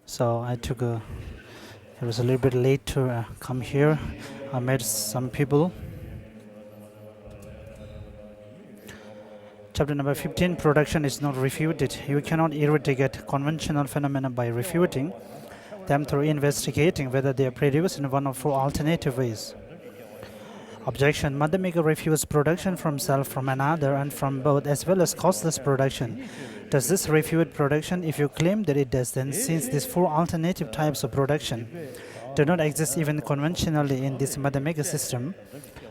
So I was a little bit late to come here. I met some people. Chapter number 15, production is not refuted. You cannot eradicate conventional phenomena by refuting them through investigating whether they are produced in one of four alternative ways. Objection. Madhyamika refutes production from self, from another, and from both, as well as causeless production. Does this refute production? If you claim that it does, then since these four alternative types of production do not exist even conventionally in this Madhyamika system,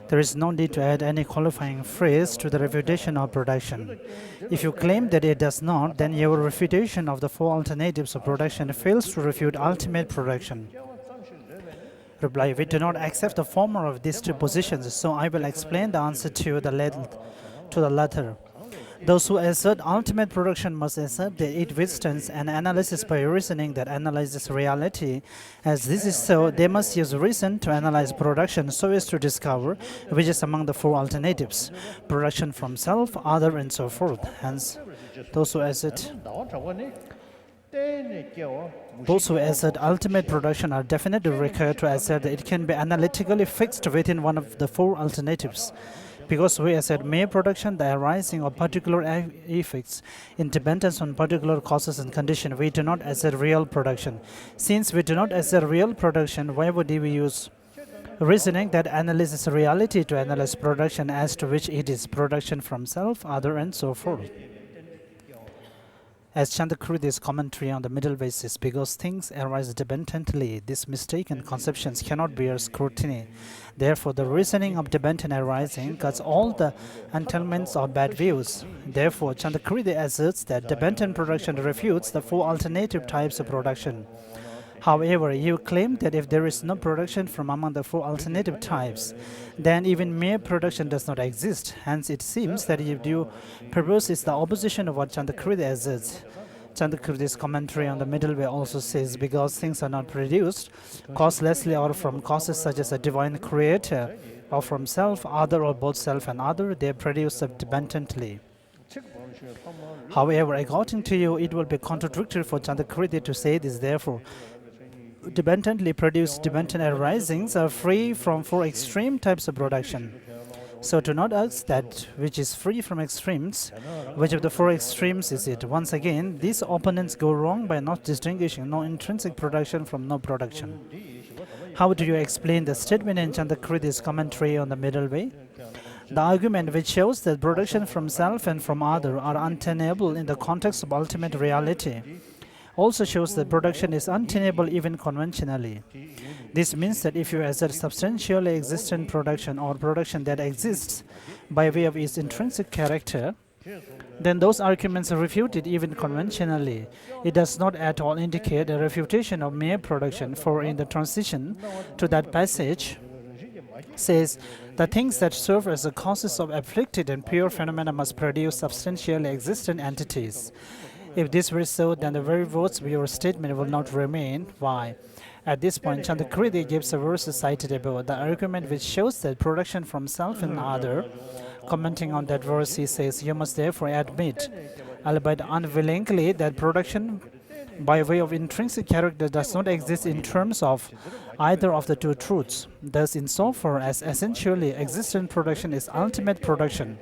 there is no need to add any qualifying phrase to the refutation of production. If you claim that it does not, then your refutation of the four alternatives of production fails to refute ultimate production. Reply. We do not accept the former of these two positions, so I will explain the answer to the latter. Those who assert ultimate production must accept that it withstands an analysis by reasoning that analyzes reality. As this is so, they must use reason to analyze production so as to discover which is among the four alternatives: production from self, other, and so forth. Hence, those who assert ultimate production are definitely required to assert that it can be analytically fixed within one of the four alternatives. Because we assert mere production, the arising of particular effects in dependence on particular causes and conditions, we do not assert real production. Since we do not assert real production, why would we use reasoning that analyzes reality to analyze production as to which it is production from self, other, and so forth? As Chandakrudi's commentary on the middle way says, because things arise dependently, these mistaken conceptions cannot bear scrutiny. Therefore, the reasoning of dependent arising cuts all the entailments of bad views. Therefore, Chandakrudi asserts that dependent production refutes the four alternative types of production. However, you claim that if there is no production from among the four alternative types, then even mere production does not exist. Hence, it seems that your purpose is the opposition of what Chandakrudi asserts. Chandakrudi's commentary on the middle way also says, because things are not produced causelessly or from causes such as a divine creator, or from self, other, or both self and other, they are produced dependently. However, according to you, it will be contradictory for Chandakrudi to say this. Therefore, dependently produced dependent arisings are free from four extreme types of production. So do not ask that which is free from extremes, which of the four extremes is it? Once again, these opponents go wrong by not distinguishing no intrinsic production from no production. How do you explain the statement in Chandakrudi's commentary on the middle way? The argument which shows that production from self and from other are untenable in the context of ultimate reality also shows that production is untenable even conventionally. This means that if you assert substantially existent production or production that exists by way of its intrinsic character, then those arguments are refuted even conventionally. It does not at all indicate a refutation of mere production, for in the transition to that passage says, the things that serve as the causes of afflicted and pure phenomena must produce substantially existent entities. If this were so, then the very words of your statement will not remain. Why? At this point, Chandakriti gives a verse cited above, the argument which shows that production from self and other. Commenting on that verse, he says, you must therefore admit, albeit unwillingly, that production by way of intrinsic character does not exist in terms of either of the two truths. Thus, insofar as essentially existent production is ultimate production,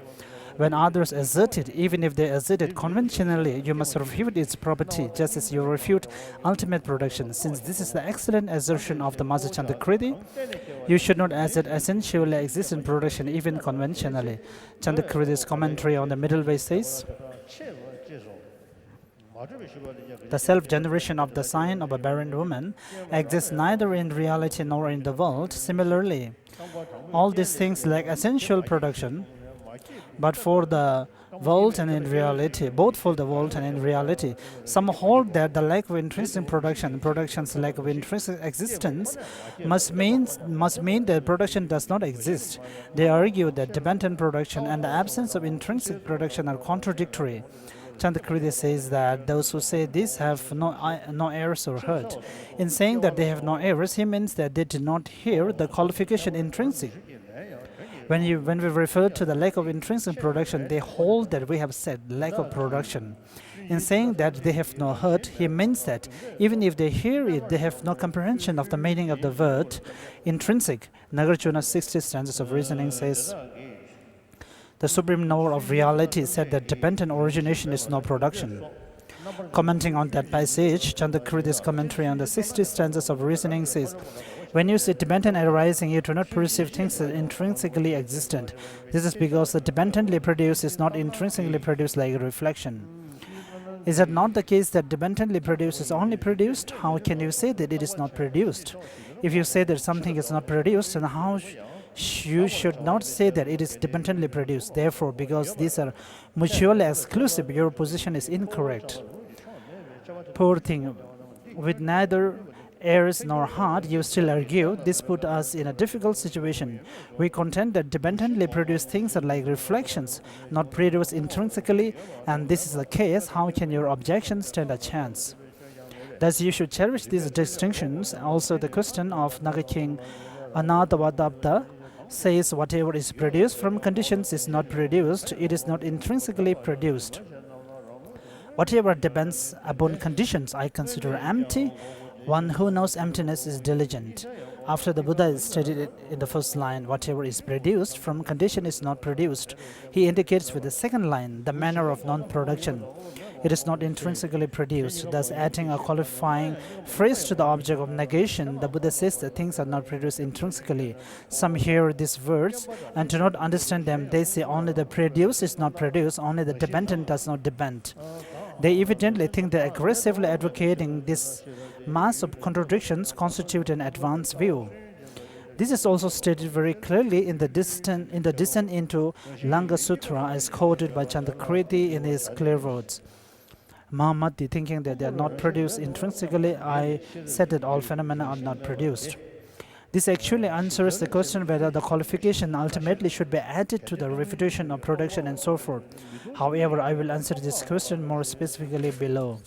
when others assert it, even if they assert it conventionally, you must refute its property, just as you refute ultimate production. Since this is the excellent assertion of the Master Chandakriti, you should not assert essentially existent production even conventionally. Chandakriti's commentary on the middle way says, the self-generation of the sign of a barren woman exists neither in reality nor in the world. Similarly, all these things lack essential production, but for the world and in reality, both for the world and in reality. Some hold that the lack of intrinsic production, production's lack of intrinsic existence, must mean that production does not exist. They argue that dependent production and the absence of intrinsic production are contradictory. Chandakriti says that those who say this have no errors or hurt. In saying that they have no errors, he means that they did not hear the qualification intrinsic. When we refer to the lack of intrinsic production, they hold that we have said lack of production. In saying that they have no heart, he means that even if they hear it, they have no comprehension of the meaning of the word intrinsic. Nagarjuna's 60 stanzas of reasoning says, the supreme knower of reality said that dependent origination is no production. Commenting on that passage, Chandakridi's commentary on the 60 stanzas of reasoning says, when you see dependent arising, you do not perceive things as intrinsically existent. This is because the dependently produced is not intrinsically produced like a reflection. Is it not the case that dependently produced is only produced? How can you say that it is not produced? If you say that something is not produced, then how you should not say that it is dependently produced. Therefore, because these are mutually exclusive, your position is incorrect. Poor thing, with neither ears nor heart, you still argue. This put us in a difficult situation. We contend that dependently produced things are like reflections, not produced intrinsically, and this is the case. How can your objection stand a chance? Thus, you should cherish these distinctions. Also, the question of Naga King Anadavadabda says whatever is produced from conditions is not produced, it is not intrinsically produced. Whatever depends upon conditions, I consider empty. One who knows emptiness is diligent. After the Buddha stated it in the first line, whatever is produced from condition is not produced, he indicates with the second line the manner of non-production. It is not intrinsically produced, thus adding a qualifying phrase to the object of negation. The Buddha says that things are not produced intrinsically. Some hear these words and do not understand them. They say only the produced is not produced, only the dependent does not depend. They evidently think that aggressively advocating this mass of contradictions constitute an advanced view. This is also stated very clearly in the descent into Langa Sutra, as quoted by Chandakriti in his clear words. Mahamati, thinking that they are not produced intrinsically, I said that all phenomena are not produced. This actually answers the question whether the qualification ultimately should be added to the refutation of production and so forth. However, I will answer this question more specifically below.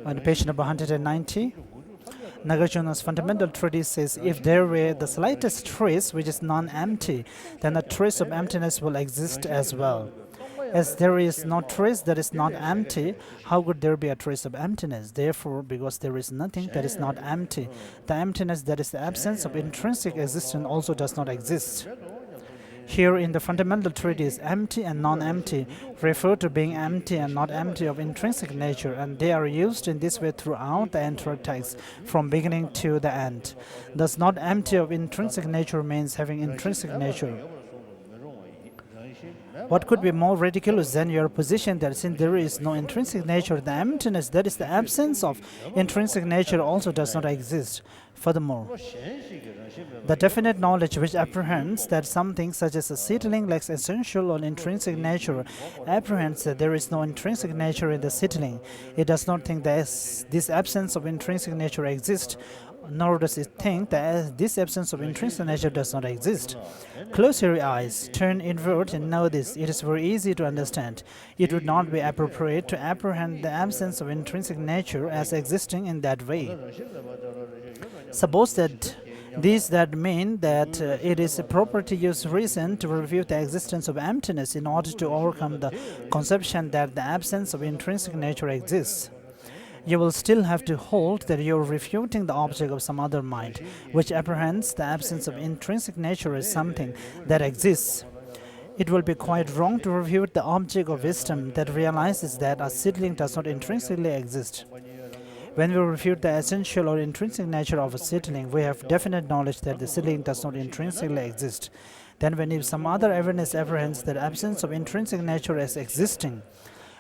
On page number 190, Nagarjuna's fundamental treatise says, if there were the slightest trace which is non-empty, then a trace of emptiness will exist as well. As there is no trace that is not empty, how could there be a trace of emptiness? Therefore, because there is nothing that is not empty, the emptiness that is the absence of intrinsic existence also does not exist. Here in the fundamental treatise, empty and non-empty refer to being empty and not empty of intrinsic nature, and they are used in this way throughout the entire text, from beginning to the end. Thus, not empty of intrinsic nature means having intrinsic nature. What could be more ridiculous than your position that since there is no intrinsic nature, the emptiness, that is the absence of intrinsic nature, also does not exist? Furthermore, the definite knowledge which apprehends that something such as a seedling lacks essential or intrinsic nature apprehends that there is no intrinsic nature in the seedling. It does not think that this absence of intrinsic nature exists, nor does it think that this absence of intrinsic nature does not exist. Close your eyes, turn inward and know this. It is very easy to understand. It would not be appropriate to apprehend the absence of intrinsic nature as existing in that way. Suppose that that mean that it is proper to use reason to refute the existence of emptiness in order to overcome the conception that the absence of intrinsic nature exists. You will still have to hold that you are refuting the object of some other mind, which apprehends the absence of intrinsic nature as something that exists. It will be quite wrong to refute the object of wisdom that realizes that a seedling does not intrinsically exist. When we refute the essential or intrinsic nature of a seedling, we have definite knowledge that the seedling does not intrinsically exist. Then when if some other awareness apprehends the absence of intrinsic nature as existing,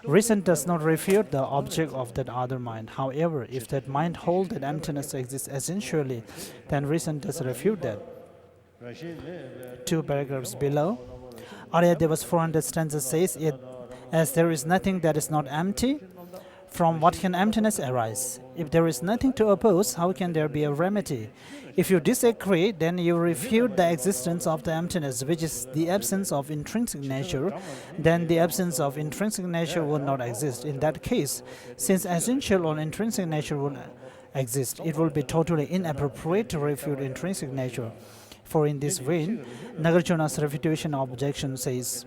reason does not refute the object of that other mind. However, if that mind holds that emptiness exists essentially, then reason does refute that. 2 paragraphs below, Aryadeva's 400 stanza says, as there is nothing that is not empty, from what can emptiness arise? If there is nothing to oppose, how can there be a remedy? If you disagree, then you refute the existence of the emptiness, which is the absence of intrinsic nature. Then the absence of intrinsic nature would not exist. In that case, since essential or intrinsic nature would exist, it will be totally inappropriate to refute intrinsic nature. For in this way, Nagarjuna's refutation objection says,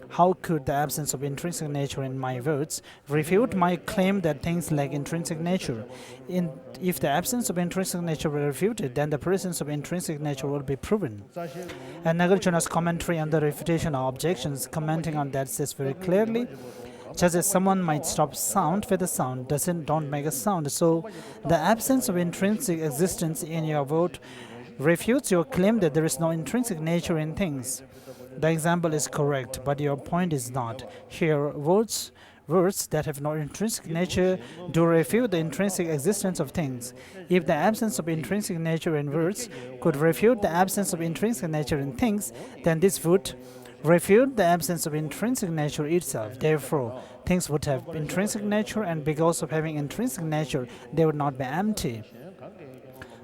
how could the absence of intrinsic nature in my words refute my claim that things lack intrinsic nature? If the absence of intrinsic nature were refuted, then the presence of intrinsic nature will be proven. And Nagarjuna's commentary on the refutation of objections, commenting on that, says very clearly, just as someone might stop sound where the sound don't make a sound, so the absence of intrinsic existence in your word refutes your claim that there is no intrinsic nature in things. The example is correct, but your point is not. Here, words that have no intrinsic nature do refute the intrinsic existence of things. If the absence of intrinsic nature in words could refute the absence of intrinsic nature in things, then this would refute the absence of intrinsic nature itself. Therefore, things would have intrinsic nature, and because of having intrinsic nature, they would not be empty.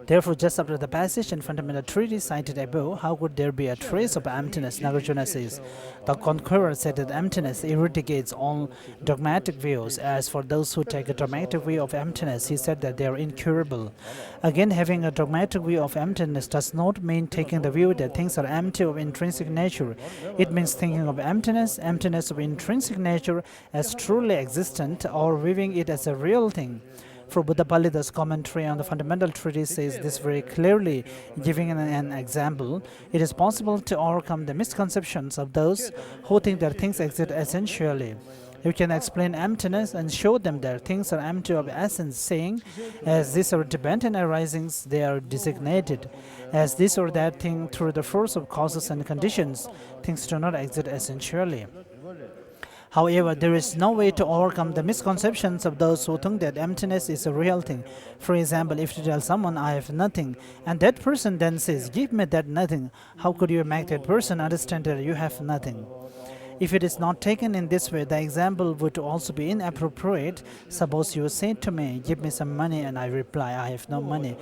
Therefore, just after the passage in fundamental treatise cited above, how could there be a trace of emptiness? Nagarjuna says, the conqueror said that emptiness eradicates all dogmatic views. As for those who take a dogmatic view of emptiness, he said that they are incurable. Again, having a dogmatic view of emptiness does not mean taking the view that things are empty of intrinsic nature. It means thinking of emptiness of intrinsic nature, as truly existent, or viewing it as a real thing. For Buddha Palida's commentary on the fundamental treatise says this very clearly, giving an example. It is possible to overcome the misconceptions of those who think that things exist essentially. You can explain emptiness and show them that things are empty of essence, saying, as these are dependent arisings, they are designated. As this or that thing through the force of causes and conditions, things do not exist essentially. However, there is no way to overcome the misconceptions of those who think that emptiness is a real thing. For example, if you tell someone, I have nothing, and that person then says, give me that nothing, how could you make that person understand that you have nothing? If it is not taken in this way, the example would also be inappropriate. Suppose you say to me, give me some money, and I reply, I have no money.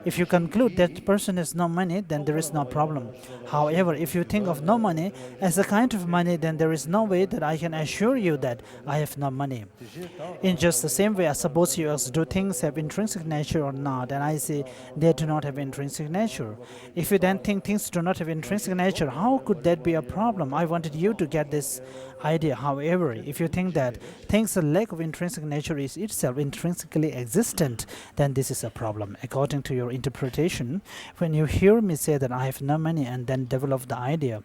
If you conclude that person has no money, then there is no problem. However, if you think of no money as a kind of money, then there is no way that I can assure you that I have no money. In just the same way, I suppose you ask, do things have intrinsic nature or not? And I say, they do not have intrinsic nature. If you then think things do not have intrinsic nature, how could that be a problem? I wanted you to get this idea. However, if you think that things, the lack of intrinsic nature is itself intrinsically existent, then this is a problem. According to your interpretation, when you hear me say that I have no money and then develop the idea,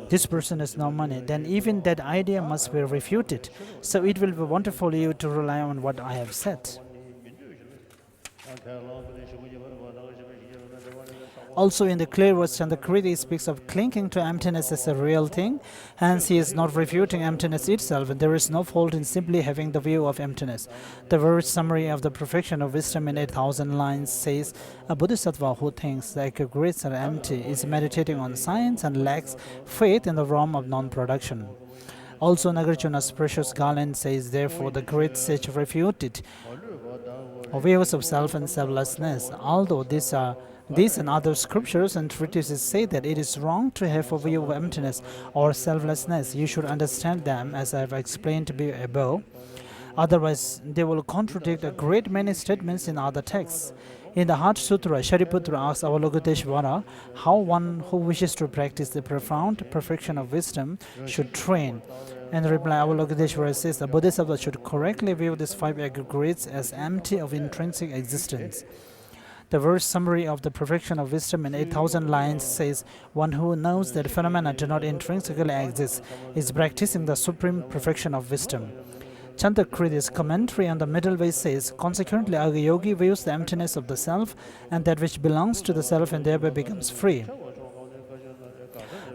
this person has no money, then even that idea must be refuted. So it will be wonderful for you to rely on what I have said. Also, in the clear words, Chandrakriti speaks of clinging to emptiness as a real thing. Hence, he is not refuting emptiness itself, and there is no fault in simply having the view of emptiness. The verse summary of the perfection of wisdom in 8,000 lines says, a bodhisattva who thinks the aggregates are empty is meditating on science and lacks faith in the realm of non-production. Also, Nagarjuna's precious Ganden says, therefore, the great sage refuted views of self and selflessness. Although these and other scriptures and treatises say that it is wrong to have a view of emptiness or selflessness, you should understand them as I have explained above. Otherwise, they will contradict a great many statements in other texts. In the Heart Sutra, Shariputra asks Avalokiteshvara how one who wishes to practice the profound perfection of wisdom should train. In reply, Avalokiteshvara says the Bodhisattva should correctly view these five aggregates as empty of intrinsic existence. The verse summary of the perfection of wisdom in 8,000 lines says, one who knows that phenomena do not intrinsically exist is practicing the supreme perfection of wisdom. Chandrakriti's commentary on the middle way says, consequently, a yogi views the emptiness of the self and that which belongs to the self and thereby becomes free.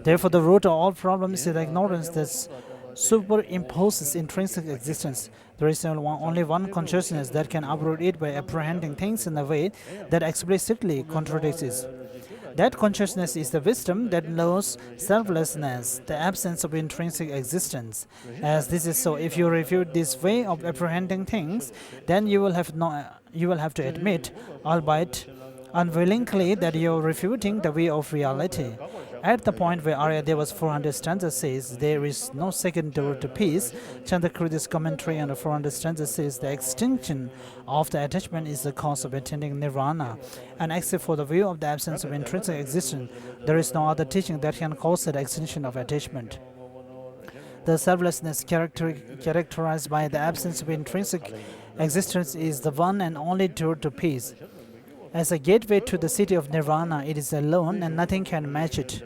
Therefore, the root of all problems is the ignorance that superimposes intrinsic existence. There is only one consciousness that can uproot it by apprehending things in a way that explicitly contradicts it. That consciousness is the wisdom that knows selflessness, the absence of intrinsic existence. As this is so, if you refute this way of apprehending things, then you will have to admit, albeit unwillingly that you're refuting the way of reality. At the point where Arya Deva's 400 stanza says there is no second door to peace, Chandrakridi's commentary on the 400 stanza says the extinction of the attachment is the cause of attaining nirvana, and except for the view of the absence of intrinsic existence, there is no other teaching that can cause the extinction of attachment. The selflessness characterized by the absence of intrinsic existence is the one and only door to peace. As a gateway to the city of nirvana, it is alone and nothing can match it.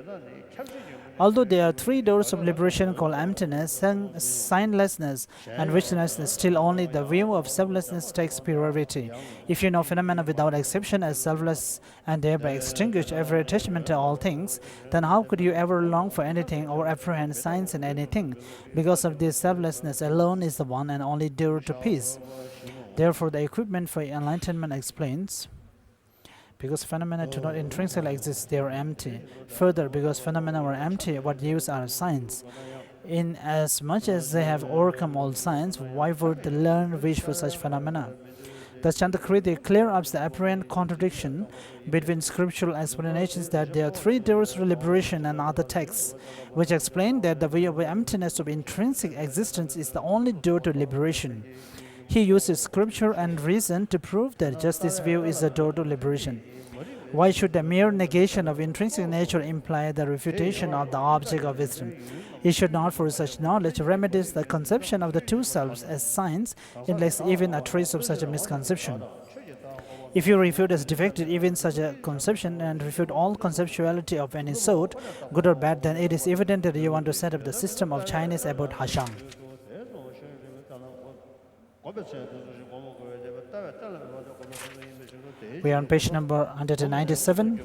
Although there are three doors of liberation called emptiness, signlessness, and visionlessness, still only the view of selflessness takes priority. If you know phenomena without exception as selfless and thereby extinguish every attachment to all things, then how could you ever long for anything or apprehend signs in anything? Because of this, selflessness alone is the one and only door to peace. Therefore, the equipment for enlightenment explains. Because phenomena do not intrinsically exist, they are empty. Further, because phenomena are empty, what use are signs? In as much as they have overcome all signs, why would the learned wish for such phenomena? Thus, Chandrakriti clears up the apparent contradiction between scriptural explanations that there are three doors to liberation and other texts, which explain that the way of emptiness of intrinsic existence is the only door to liberation. He uses scripture and reason to prove that just this view is the door to liberation. Why should the mere negation of intrinsic nature imply the refutation of the object of wisdom? He should not, for such knowledge, remedies the conception of the two selves as signs, unless even a trace of such a misconception. If you refute as defective even such a conception and refute all conceptuality of any sort, good or bad, then it is evident that you want to set up the system of Chinese about Hashang. We are on page number 197,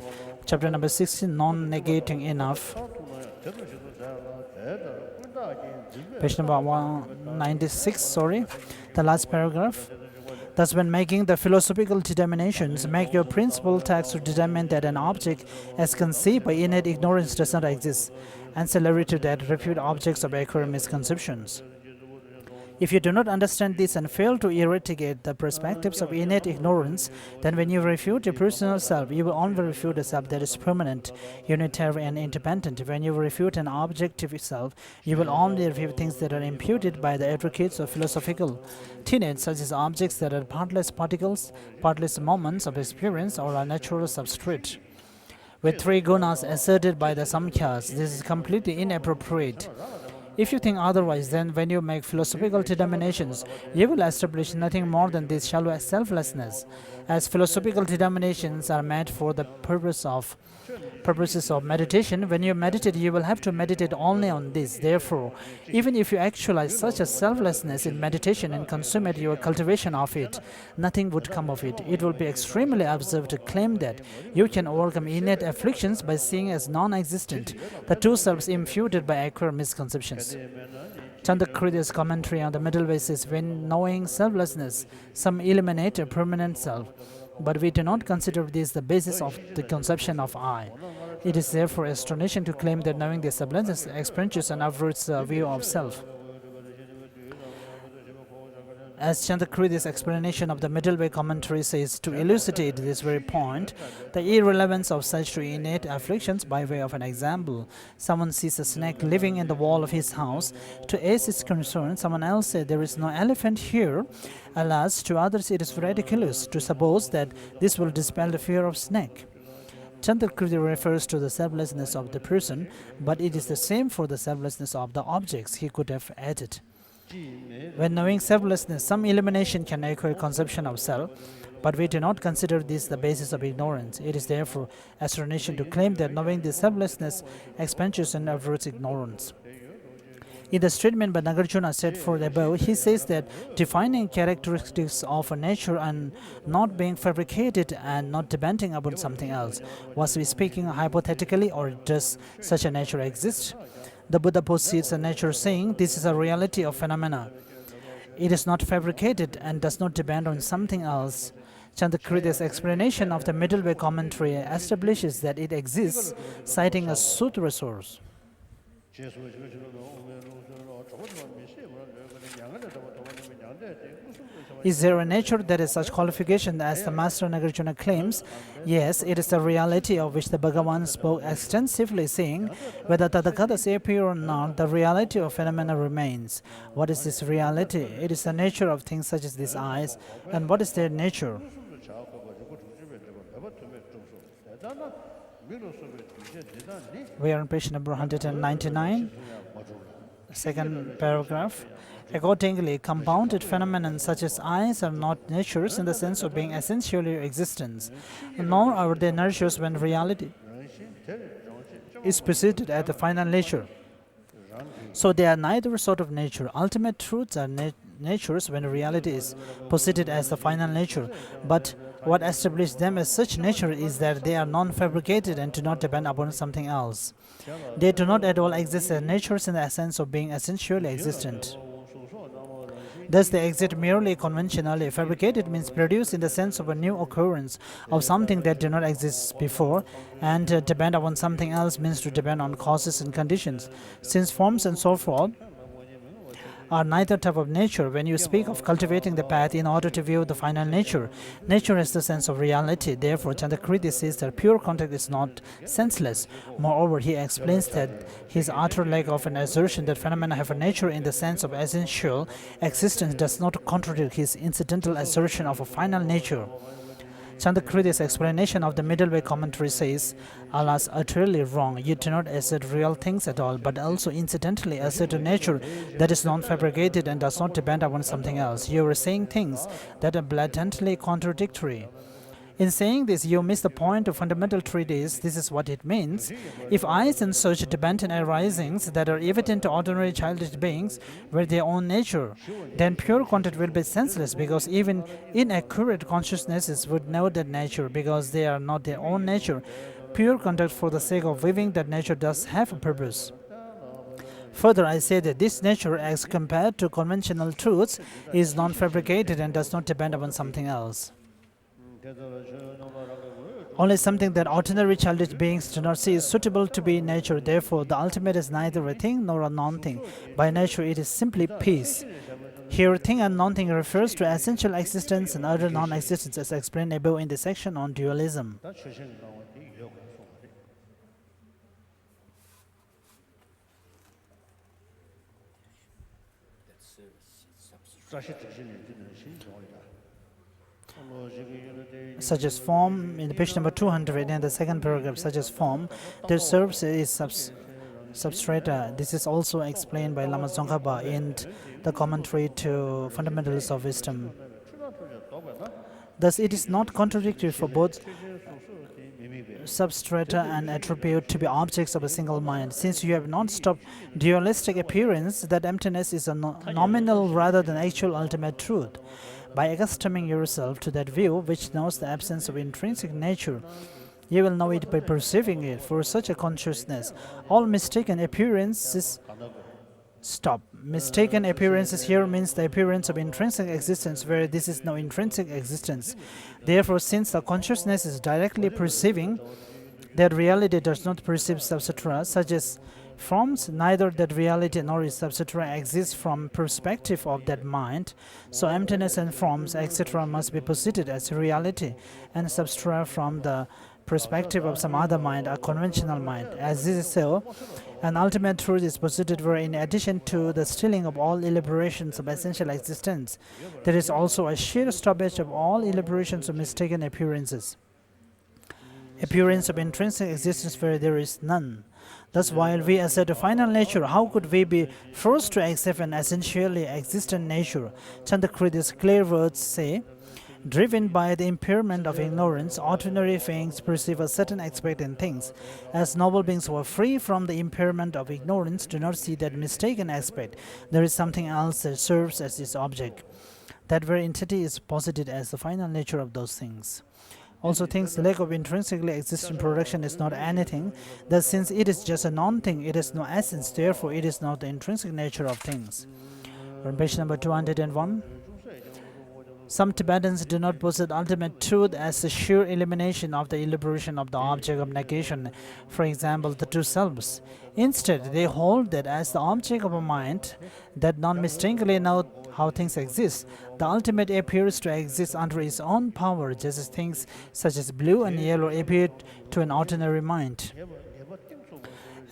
chapter number 16, non-negating enough. Page number 196, sorry, the last paragraph. Thus, when making the philosophical determinations, make your principal task to determine that an object as conceived by innate ignorance does not exist. Ancillary to that, refute objects of accurate misconceptions. If you do not understand this and fail to eradicate the perspectives of innate ignorance, then when you refute your personal self, you will only refute a self that is permanent, unitary, and independent. When you refute an objective self, you will only refute things that are imputed by the advocates of philosophical tenets, such as objects that are partless particles, partless moments of experience, or a natural substrate. With three gunas asserted by the Samkhyas, this is completely inappropriate. If you think otherwise, then when you make philosophical determinations, you will establish nothing more than this shallow selflessness, as philosophical determinations are made for the purposes of meditation. When you meditate, you will have to meditate only on this. Therefore, even if you actualize such a selflessness in meditation and consummate your cultivation of it, nothing would come of it. It will be extremely absurd to claim that you can overcome innate afflictions by seeing as non-existent the two selves imputed by accurate misconceptions. Chandrakriti's commentary on the middle way says, when knowing selflessness, some eliminate a permanent self, but we do not consider this the basis of the conception of I. It is therefore astonishing to claim that knowing this selflessness experiences and uproots the view of self. As Chandrakriti's explanation of the middle way commentary says, to elucidate this very point, the irrelevance of such to innate afflictions by way of an example. Someone sees a snake living in the wall of his house. To ace its concern, someone else said, there is no elephant here. Alas, to others it is ridiculous to suppose that this will dispel the fear of snake. Chandrakriti refers to the selflessness of the person, but it is the same for the selflessness of the objects, he could have added. When knowing selflessness, some elimination can acquire conception of self, but we do not consider this the basis of ignorance. It is therefore astonishing to claim that knowing this selflessness expands and averts ignorance. In the statement by Nagarjuna set forth above, he says that defining characteristics of a nature and not being fabricated and not depending upon something else. Was he speaking hypothetically, or does such a nature exist? The Buddha posits a nature saying, this is a reality of phenomena. It is not fabricated and does not depend on something else. Chandrakriti's explanation of the middle way commentary establishes that it exists, citing a sutra source. Is there a nature that has such qualification as the Master Nagarjuna claims? Yes, it is the reality of which the Bhagavan spoke extensively, saying, whether Tathagatas appear or not, the reality of phenomena remains. What is this reality? It is the nature of things such as these eyes. And what is their nature? We are on page number 199, second paragraph. Accordingly, compounded phenomena such as eyes are not natures in the sense of being essentially existence, nor are they natures when reality is preceded at the final nature. So they are neither sort of nature. Ultimate truths are natures when reality is posited as the final nature. But what establishes them as such nature is that they are non-fabricated and do not depend upon something else. They do not at all exist as natures in the sense of being essentially existent. Thus, they exist merely conventionally. Fabricated means produced in the sense of a new occurrence of something that did not exist before, and depend upon something else means to depend on causes and conditions. Since forms and so forth are neither type of nature, when you speak of cultivating the path in order to view the final nature, nature has the sense of reality. Therefore, Chandakriti says that pure contact is not senseless. Moreover, he explains that his utter lack of an assertion that phenomena have a nature in the sense of essential existence does not contradict his incidental assertion of a final nature. Chandakriti's explanation of the middle way commentary says, Alas, utterly wrong. You do not assert real things at all, but also incidentally assert a nature that is non-fabricated and does not depend upon something else. You are saying things that are blatantly contradictory. In saying this, you miss the point of fundamental treatise. This is what it means. If eyes and such dependent arisings that are evident to ordinary childish beings were their own nature, then pure contact will be senseless, because even inaccurate consciousnesses would know that nature, because they are not their own nature. Pure contact for the sake of viewing that nature does have a purpose. Further, I say that this nature, as compared to conventional truths, is non-fabricated and does not depend upon something else. Only something that ordinary childish beings do not see is suitable to be nature. Therefore, the ultimate is neither a thing nor a non-thing. By nature, it is simply peace. Here, thing and non-thing refers to essential existence and utter non-existence, as explained above in the section on dualism. Such as form, in page number 200, in the second paragraph, such as form, there serves is substrata. This is also explained by Lama Tsongkhapa in the commentary to Fundamentals of Wisdom. Thus, it is not contradictory for both substrata and attribute to be objects of a single mind. Since you have not stopped dualistic appearance, that emptiness is a nominal rather than actual ultimate truth. By accustoming yourself to that view, which knows the absence of intrinsic nature, you will know it by perceiving it. For such a consciousness, all mistaken appearances stop. Mistaken appearances here means the appearance of intrinsic existence, where this is no intrinsic existence. Therefore, since the consciousness is directly perceiving that reality does not perceive substrata, such as forms, neither that reality nor its substrata exists from perspective of that mind. So emptiness and forms, etc., must be posited as reality, and substrata from the perspective of some other mind, a conventional mind. As this is so, an ultimate truth is posited where, in addition to the stilling of all elaborations of essential existence, there is also a sheer stoppage of all elaborations of mistaken appearances. Appearance of intrinsic existence where there is none. Thus, while we assert a final nature, how could we be forced to accept an essentially existent nature? Chandakriti's clear words say, driven by the impairment of ignorance, ordinary beings perceive a certain aspect in things. As noble beings who are free from the impairment of ignorance do not see that mistaken aspect. There is something else that serves as its object. That very entity is posited as the final nature of those things. Also, things lack of intrinsically existent production is not anything. Thus, since it is just a non-thing, it has no essence. Therefore, it is not the intrinsic nature of things. On page number 201. Some Tibetans do not posit ultimate truth as the sheer elimination of the elaboration of the object of negation, for example, the two selves. Instead, they hold that as the object of a mind that non-mistakenly knows how things exist. The ultimate appears to exist under its own power, just as things such as blue and yellow appear to an ordinary mind.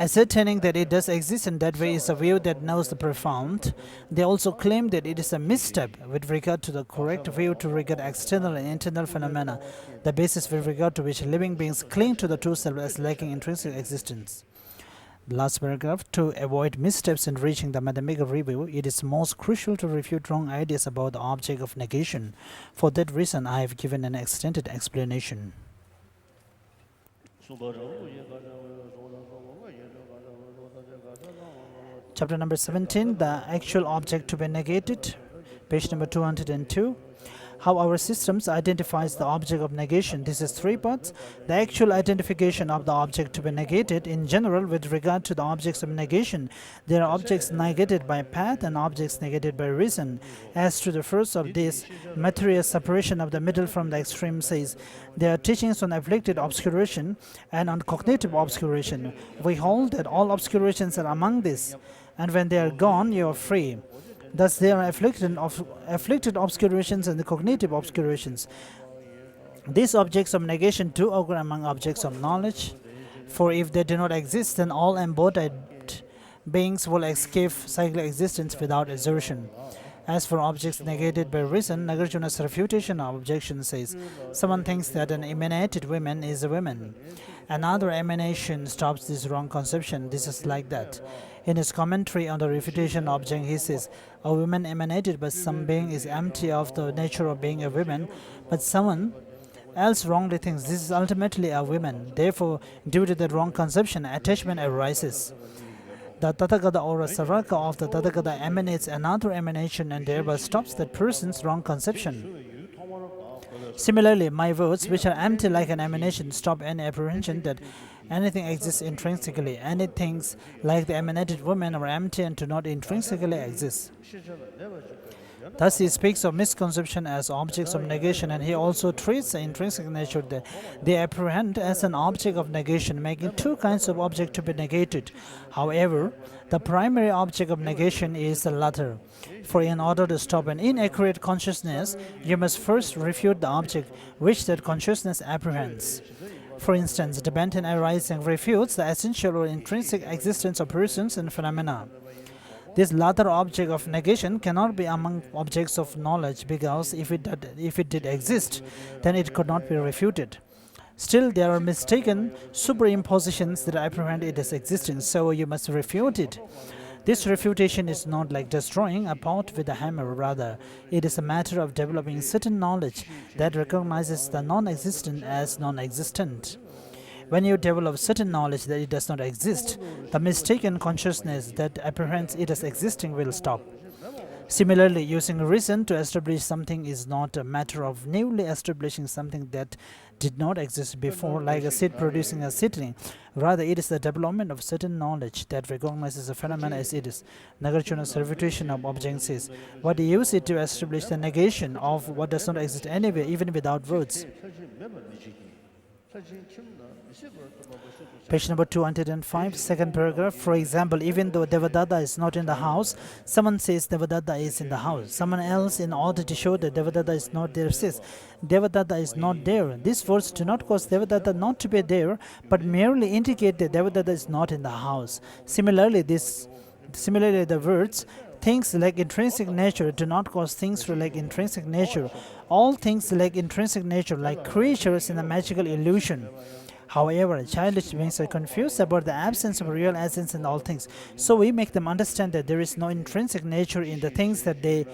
Ascertaining that it does exist in that way is a view that knows the profound. They also claim that it is a misstep with regard to the correct view to regard external and internal phenomena, the basis with regard to which living beings cling to the true self as lacking intrinsic existence. The last paragraph, to avoid missteps in reaching the mathematical review, it is most crucial to refute wrong ideas about the object of negation. For that reason, I have given an extended explanation. Chapter number 17, the actual object to be negated, page number 202. How our systems identifies the object of negation. This is three parts. The actual identification of the object to be negated in general with regard to the objects of negation. There are objects negated by path and objects negated by reason. As to the first of these, material separation of the middle from the extreme says, there are teachings on afflicted obscuration and on cognitive obscuration. We hold that all obscurations are among these, and when they are gone, you are free. Thus, there are afflicted obscurations and the cognitive obscurations. These objects of negation do occur among objects of knowledge, for if they do not exist, then all embodied beings will escape cyclic existence without exertion. As for objects negated by reason, Nagarjuna's refutation of objection says, someone thinks that an emanated woman is a woman. Another emanation stops this wrong conception. This is like that. In his commentary on the refutation object, he says, a woman emanated by some being is empty of the nature of being a woman, but someone else wrongly thinks this is ultimately a woman. Therefore, due to that wrong conception, attachment arises. The Tathagata or a Saraka of the Tathagata emanates another emanation and thereby stops that person's wrong conception. Similarly, my words, which are empty like an emanation, stop any apprehension that anything exists intrinsically. Any things like the emanated woman are empty and do not intrinsically exist. Thus, he speaks of misconception as objects of negation, and he also treats the intrinsic nature that they apprehend as an object of negation, making two kinds of object to be negated. However, the primary object of negation is the latter. For in order to stop an inaccurate consciousness, you must first refute the object which that consciousness apprehends. For instance, the Benton arising refutes the essential or intrinsic existence of persons and phenomena. This latter object of negation cannot be among objects of knowledge, because if it did exist, then it could not be refuted. Still, there are mistaken superimpositions that apprehend it as existing, so you must refute it. This refutation is not like destroying a pot with a hammer. Rather, it is a matter of developing certain knowledge that recognizes the non-existent as non-existent. When you develop certain knowledge that it does not exist, the mistaken consciousness that apprehends it as existing will stop. Similarly, using reason to establish something is not a matter of newly establishing something that did not exist before, like a seed producing a seedling. Rather, it is the development of certain knowledge that recognizes a phenomenon as it is. Nagarjuna's refutation of object says, what use it to establish the negation of what does not exist anyway, even without words? Page number 205, second paragraph. For example, even though Devadatta is not in the house, someone says Devadatta is in the house. Someone else, in order to show that Devadatta is not there, says Devadatta is not there. These words do not cause Devadatta not to be there, but merely indicate that Devadatta is not in the house. Similarly, the words things like intrinsic nature do not cause things to lack intrinsic nature. All things lack intrinsic nature, like creatures in a magical illusion. However, childish beings are confused about the absence of real essence in all things. So we make them understand that there is no intrinsic nature in the things that they,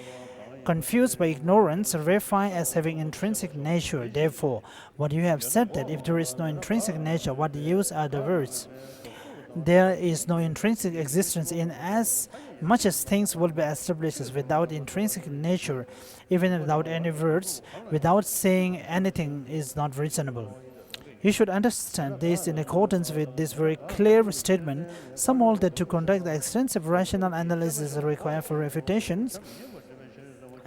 confused by ignorance, verify as having intrinsic nature. Therefore, what you have said that if there is no intrinsic nature, what use are the words? There is no intrinsic existence in as much as things will be established as without intrinsic nature, even without any words, without saying anything is not reasonable. You should understand this in accordance with this very clear statement. Some hold that to conduct the extensive rational analysis required for refutations,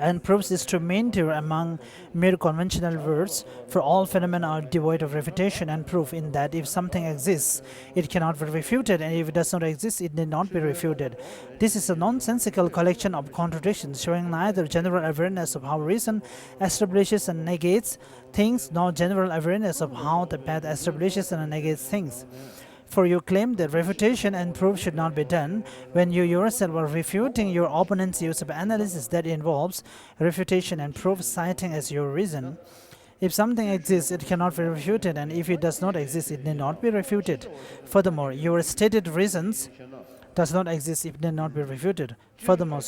and proves this to maintain among mere conventional words, for all phenomena are devoid of refutation and proof, in that if something exists, it cannot be refuted, and if it does not exist, it need not be refuted. This is a nonsensical collection of contradictions, showing neither general awareness of how reason establishes and negates things, nor general awareness of how the path establishes and negates things. For you claim that refutation and proof should not be done, when you yourself are refuting your opponent's use of analysis that involves refutation and proof, citing as your reason. If something exists, it cannot be refuted, and if it does not exist, it need not be refuted. Furthermore, your stated reasons does not exist, it need not be refuted. Furthermore,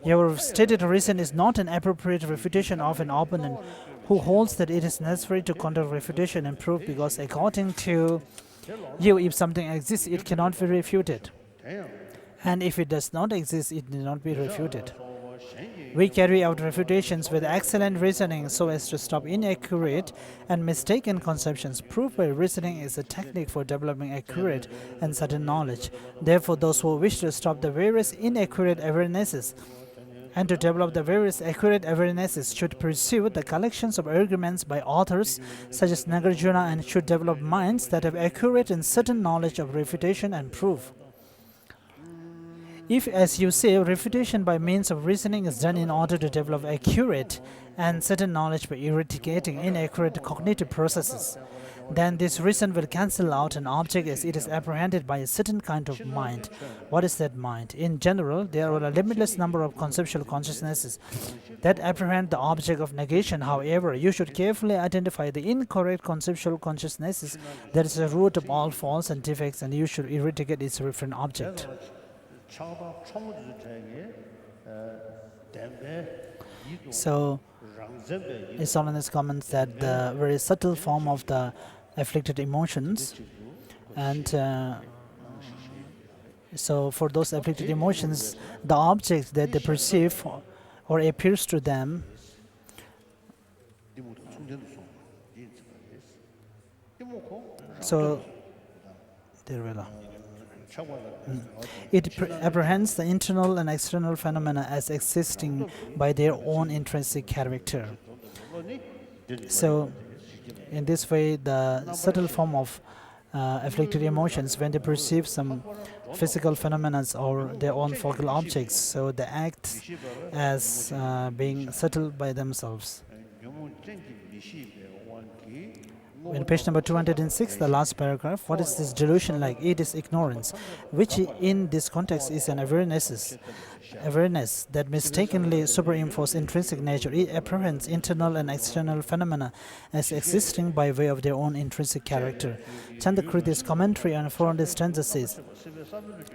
your stated reason is not an appropriate refutation of an opponent who holds that it is necessary to conduct refutation and proof, because according to you, if something exists, it cannot be refuted, and if it does not exist, it need not be refuted. We carry out refutations with excellent reasoning so as to stop inaccurate and mistaken conceptions. Proof by reasoning is a technique for developing accurate and certain knowledge. Therefore, those who wish to stop the various inaccurate awarenesses and to develop the various accurate awarenesses should pursue the collections of arguments by authors such as Nagarjuna, and should develop minds that have accurate and certain knowledge of refutation and proof. If, as you say, refutation by means of reasoning is done in order to develop accurate and certain knowledge by eradicating inaccurate cognitive processes, then this reason will cancel out an object as it is apprehended by a certain kind of mind. What is that mind? In general, there are a limitless number of conceptual consciousnesses that apprehend the object of negation. However, you should carefully identify the incorrect conceptual consciousnesses that is the root of all faults and defects, and you should eradicate its referent object. So, His Holiness comments that the very subtle form of the afflicted emotions, and so for those afflicted emotions, the object that they perceive or appears to them, so it apprehends the internal and external phenomena as existing by their own intrinsic character. So, in this way, the subtle form of afflicted emotions, when they perceive some physical phenomena or their own focal objects, so they act as being subtle by themselves. In page number 206, the last paragraph, what is this delusion like? It is ignorance, which in this context is an awareness that mistakenly superimposes intrinsic nature. It apprehends internal and external phenomena as existing by way of their own intrinsic character. Chandakriti's commentary on 400 stanzas says,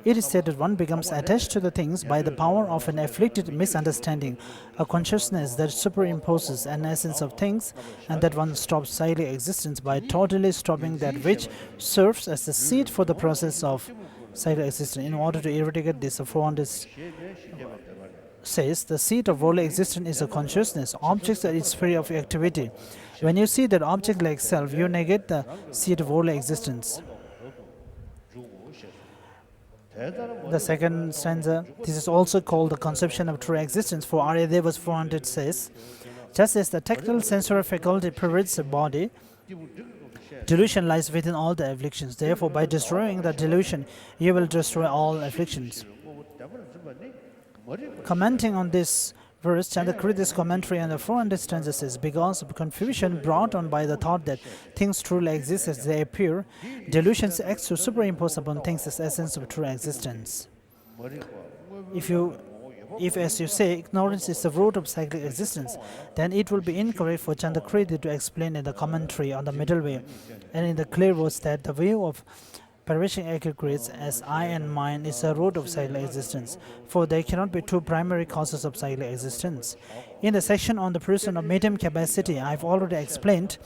it is said that one becomes attached to the things by the power of an afflicted misunderstanding, a consciousness that superimposes an essence of things, and that one stops cyclic existence by totally stopping that which serves as the seed for the process of cyclic existence. In order to eradicate this, 400 says, the seed of worldly existence is a consciousness. Objects are its sphere of activity. When you see that object like self, you negate the seed of worldly existence. The second stanza, this is also called the conception of true existence, for Aryadevas 400 says, just as the tactile sensory faculty pervades the body, delusion lies within all the afflictions. Therefore, by destroying the delusion, you will destroy all afflictions. Commenting on this verse, Chandakriti's commentary on the 400 stanzas says, because of confusion brought on by the thought that things truly exist as they appear, delusions act to superimpose upon things as essence of true existence. If, as you say, ignorance is the root of cyclic existence, then it will be incorrect for Chandakriti to explain in the commentary on the middle way and in the clear words that the view of perishing aggregates as I and mine is the root of cyclic existence, for there cannot be two primary causes of cyclic existence. In the section on the person of medium capacity, I have already explained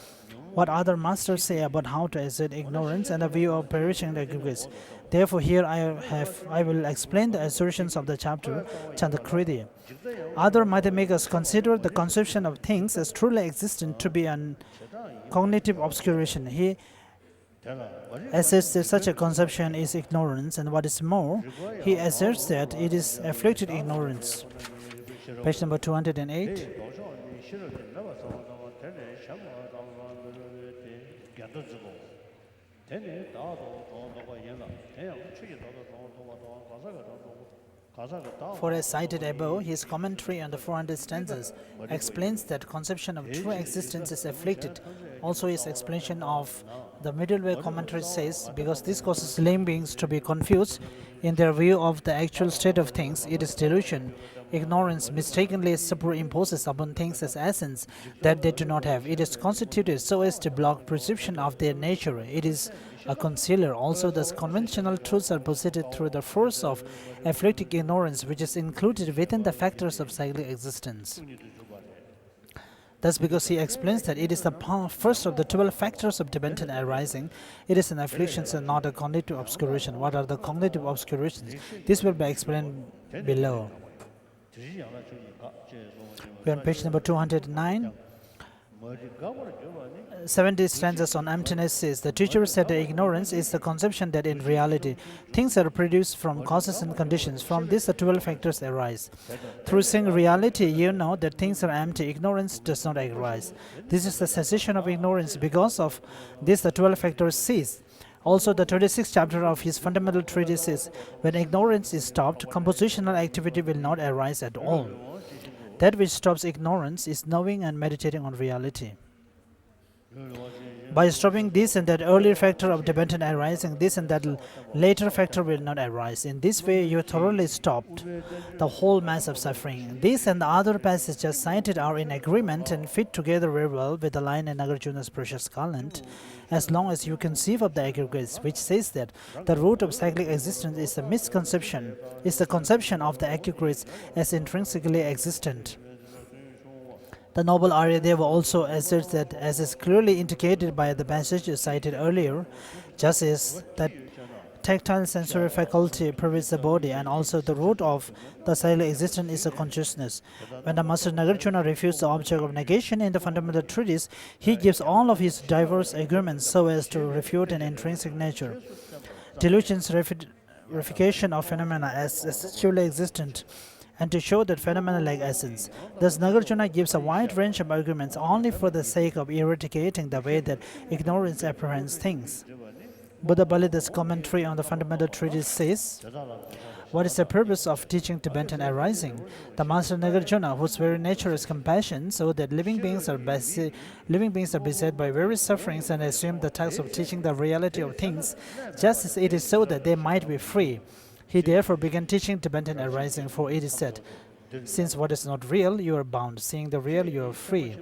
what other masters say about how to assert ignorance and the view of perishing aggregates. Therefore, here I will explain the assertions of the chapter Chandakriti. Other mathemakers consider the conception of things as truly existent to be a cognitive obscuration. He asserts that such a conception is ignorance, and what is more, he asserts that it is afflicted ignorance. Page number 208. For as cited above, his commentary on the 400 stanzas explains that conception of true existence is afflicted. Also, his explanation of the middle way commentary says, because this causes living beings to be confused in their view of the actual state of things, it is delusion. Ignorance mistakenly superimposes upon things as essence that they do not have. It is constituted so as to block perception of their nature. It is a concealer. Also, thus conventional truths are posited through the force of afflicting ignorance, which is included within the factors of cyclic existence. Thus, because he explains that it is the first of the 12 factors of dependent arising, it is an affliction and not a cognitive obscuration. What are the cognitive obscurations? This will be explained below. We are on page number 209. 70 stanzas on emptiness says, the teacher said that ignorance is the conception that in reality things are produced from causes and conditions. From this the 12 factors arise. Through seeing reality, you know that things are empty. Ignorance does not arise. This is the cessation of ignorance. Because of this the 12 factors cease. Also, the 26th chapter of his fundamental treatise says, when ignorance is stopped, compositional activity will not arise at all. That which stops ignorance is knowing and meditating on reality. By stopping this and that earlier factor of dependent arising, this and that later factor will not arise. In this way, you thoroughly stopped the whole mass of suffering. This and the other passages cited are in agreement and fit together very well with the line in Nagarjuna's precious Ganden, as long as you conceive of the aggregates, which says that the root of cyclic existence is the misconception, is the conception of the aggregates as intrinsically existent. The noble Aryadeva also asserts that, as is clearly indicated by the passages cited earlier, just as that tactile sensory faculty pervades the body, and also the root of the cyclic existence is a consciousness. When the Master Nagarjuna refutes the object of negation in the fundamental treatise, he gives all of his diverse arguments so as to refute an intrinsic nature. Delusion's reification of phenomena as essentially existent, and to show that phenomena lack essence. Thus, Nagarjuna gives a wide range of arguments only for the sake of eradicating the way that ignorance apprehends things. Buddha Balida's commentary on the fundamental treatise says, what is the purpose of teaching dependent arising? The Master Nagarjuna, whose very nature is compassion, so that living beings are beset by various sufferings and assume the task of teaching the reality of things, just as it is so that they might be free. He therefore began teaching dependent arising, for it is said, since what is not real, you are bound. Seeing the real, you are free.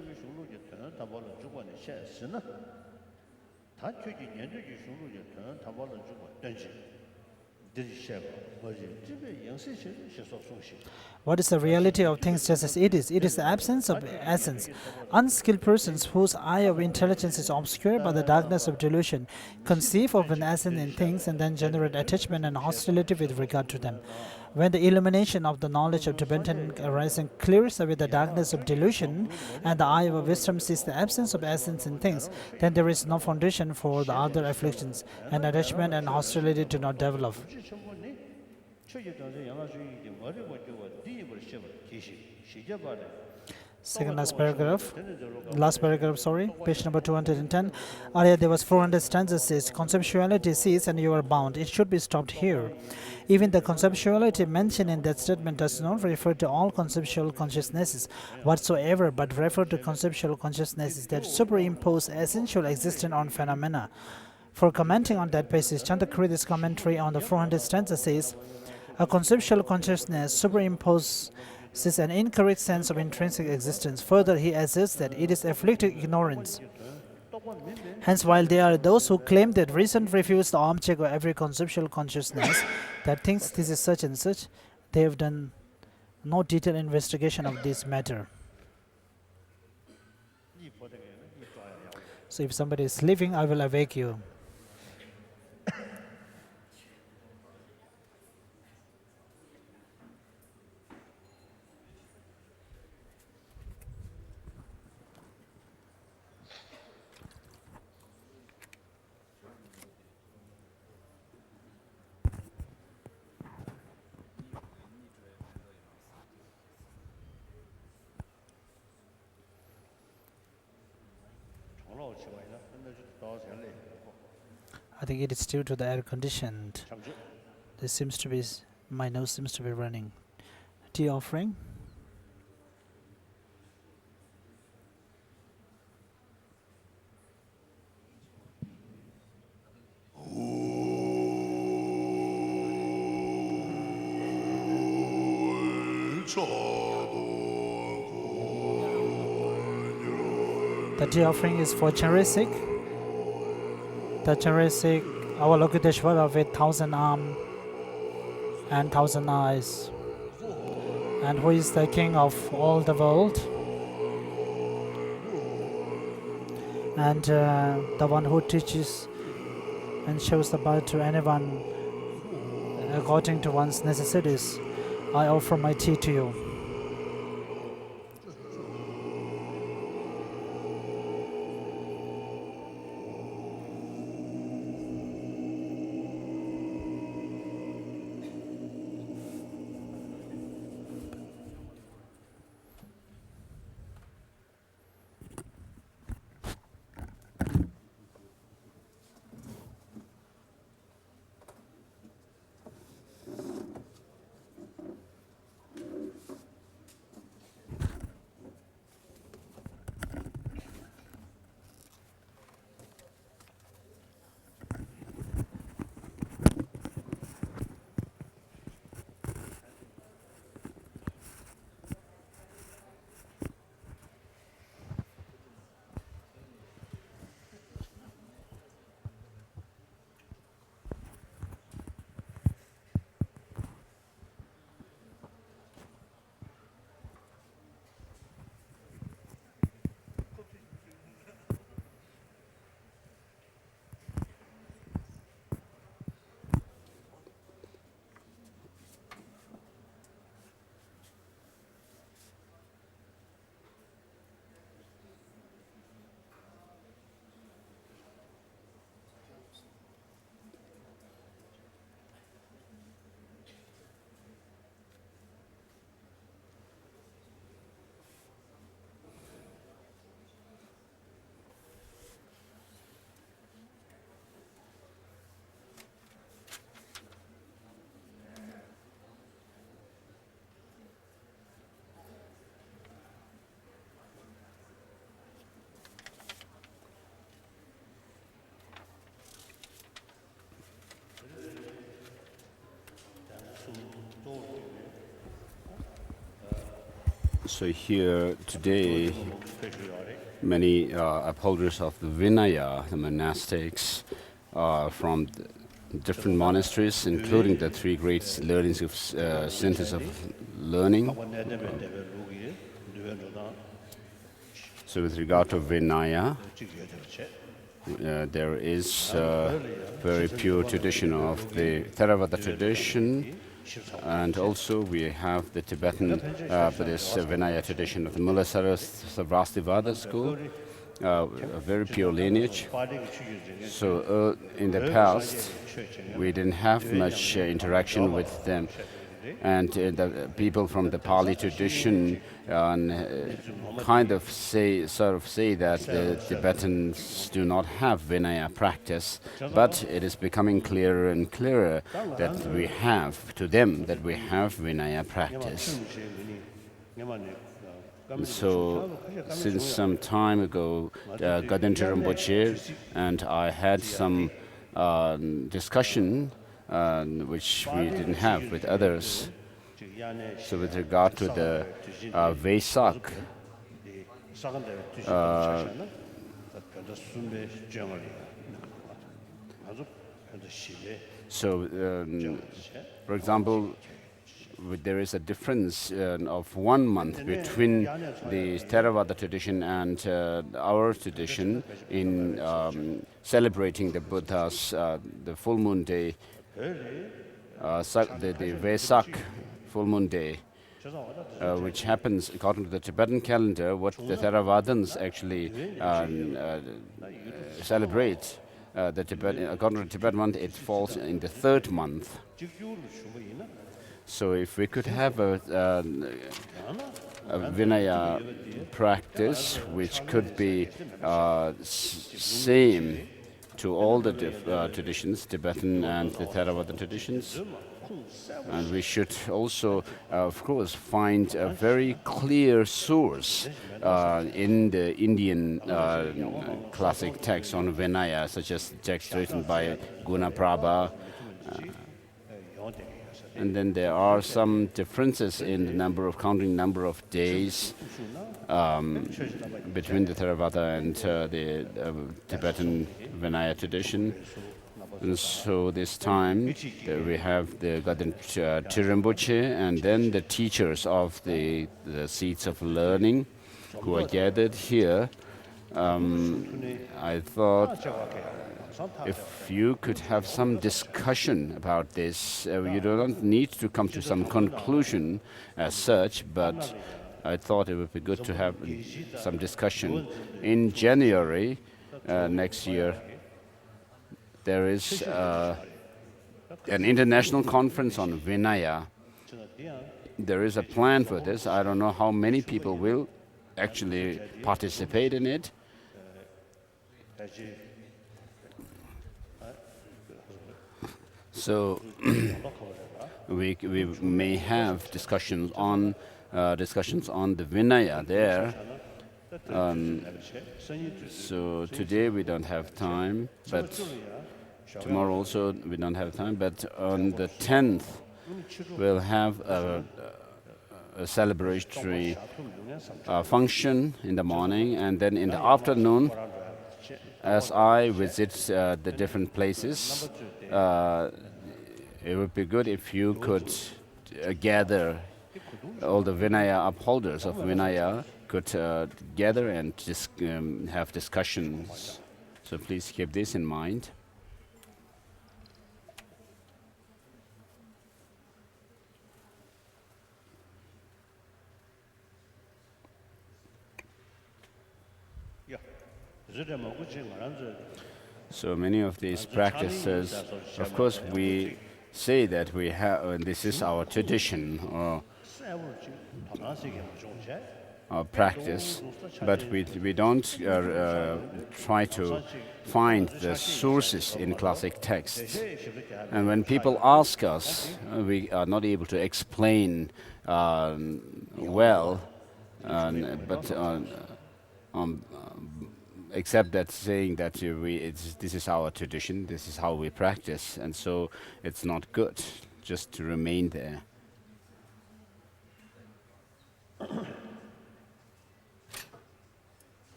What is the reality of things just as it is? It is the absence of essence. Unskilled persons whose eye of intelligence is obscured by the darkness of delusion conceive of an essence in things and then generate attachment and hostility with regard to them. When the illumination of the knowledge of dependent arising clears away the darkness of delusion, and the eye of wisdom sees the absence of essence in things, then there is no foundation for the other afflictions, and attachment and hostility do not develop. Last paragraph, page number 210. Aryadeva's 400 stanzas says, conceptuality ceases and you are bound. It should be stopped here. Even the conceptuality mentioned in that statement does not refer to all conceptual consciousnesses whatsoever, but refer to conceptual consciousnesses that superimpose essential existence on phenomena. For commenting on that passage, Chandakridi's commentary on the 400 stanza says, a conceptual consciousness superimposes an incorrect sense of intrinsic existence. Further, he asserts that it is afflicting ignorance. Hence, while there are those who claim that reason refutes the object of every conceptual consciousness that thinks this is such and such, they have done no detailed investigation of this matter. So if somebody is sleeping, I will awake you. I think it is due to the air conditioned. There seems to be, my nose seems to be running. Tea offering. The tea offering is for Charisik. The Charisik, our Lokiteshvara with 1,000 arms and 1,000 eyes, and who is the king of all the world, and the one who teaches and shows the path to anyone according to one's necessities. I offer my tea to you. So here today, many upholders of the Vinaya, the monastics, from different monasteries, including the three great learnings of centers of learning. So with regard to Vinaya, there is a very pure tradition of the Theravada tradition, and also we have the Tibetan Buddhist Vinaya tradition of the Mulasarasavastivada school, a very pure lineage. So in the past, we didn't have much interaction with them. And the people from the Pali tradition kind of say that the Tibetans do not have Vinaya practice, but it is becoming clearer and clearer that we have, to them, that we have Vinaya practice. So, since some time ago, Ganden and I had some discussion which we didn't have with others. So with regard to the Vesak, for example, there is a difference of 1 month between the Theravada tradition and our tradition in celebrating the Buddha's the full moon day, the Vesak full moon day, which happens according to the Tibetan calendar. What the Theravadins actually celebrate, according to the Tibetan month, it falls in the 3rd month. So if we could have Vinaya practice, which could be same to all the traditions, Tibetan and the Theravada traditions. And we should also, of course, find a very clear source in the Indian classic texts on Vinaya, such as texts written by Gunaprabha. And then there are some differences in the counting number of days between the Theravada and the Tibetan Vinaya tradition. And so this time we have the Ganden Rinpoche and then the teachers of the seats of learning who are gathered here. I thought if you could have some discussion about this, you do not need to come to some conclusion as such, but I thought it would be good to have some discussion. In January next year, there is an international conference on Vinaya. There is a plan for this. I don't know how many people will actually participate in it. So we may have discussions on the Vinaya there. So today we don't have time, but tomorrow also we don't have time. But on the 10th, we'll have a celebratory function in the morning, and then in the afternoon, as I visit the different places, it would be good if you could gather all the Vinaya upholders of Vinaya could gather and have discussions. So please keep this in mind. So many of these practices, of course, we say that we have, and this is our tradition or our practice, but we don't try to find the sources in classic texts. And when people ask us, we are not able to explain well, but except that saying that this is our tradition, this is how we practice, and so it's not good just to remain there.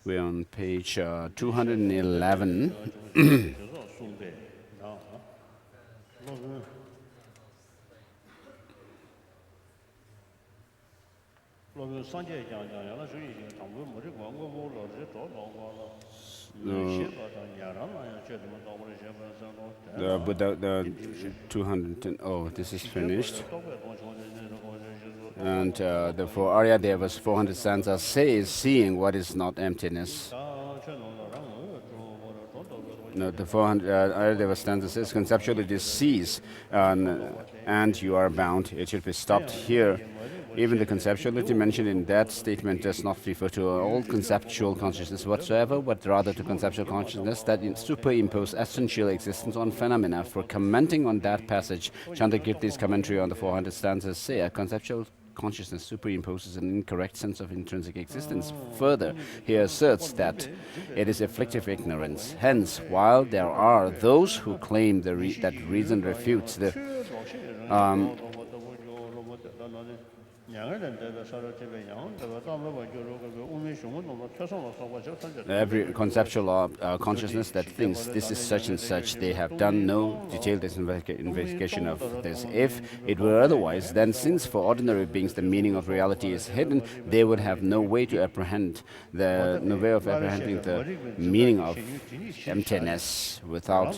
We're on page 211. The 210, oh, this is finished. And for Arya Deva's 400 stanzas says, seeing what is not emptiness. No, the 400 Arya Deva stanza says, conceptually this cease, and you are bound. It should be stopped here. Even the conceptuality mentioned in that statement does not refer to all conceptual consciousness whatsoever, but rather to conceptual consciousness that superimpose essential existence on phenomena. For commenting on that passage, Chandrakirti's commentary on the 400 stanzas say a conceptual consciousness superimposes an incorrect sense of intrinsic existence. Further, he asserts that it is afflictive ignorance. Hence, while there are those who claim that reason refutes the every conceptual consciousness that thinks this is such and such, they have done no detailed investigation of this. If it were otherwise, then since for ordinary beings the meaning of reality is hidden, they would have no way of apprehending the meaning of emptiness without.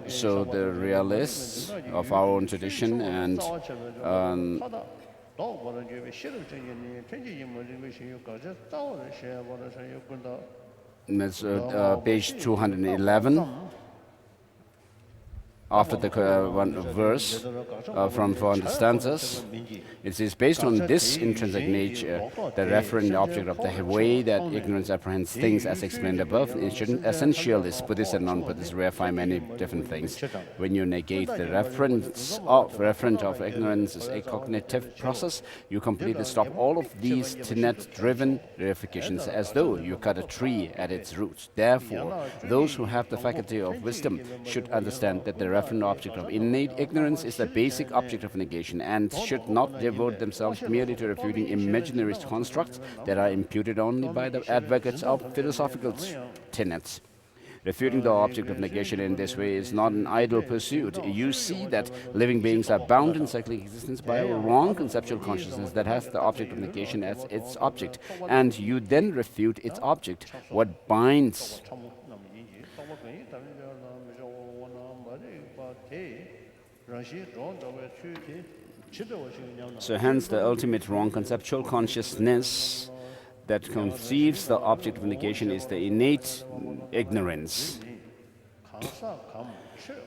So the realists of our own tradition and that's page 211. after the one verse from 400 stanzas. It is based on this intrinsic nature, the referent object of the way that ignorance apprehends things as explained above. Essential is Buddhist and non-Buddhist verify many different things. When you negate the referent of ignorance as a cognitive process, you completely stop all of these tenet-driven verifications, as though you cut a tree at its roots. Therefore, those who have the faculty of wisdom should understand that the referent object of innate ignorance is the basic object of negation, and should not devote themselves merely to refuting imaginary constructs that are imputed only by the advocates of philosophical tenets. Refuting the object of negation in this way is not an idle pursuit. You see that living beings are bound in cyclic existence by a wrong conceptual consciousness that has the object of negation as its object, and you then refute its object. What binds So hence the ultimate wrong conceptual consciousness that conceives the object of negation is the innate ignorance,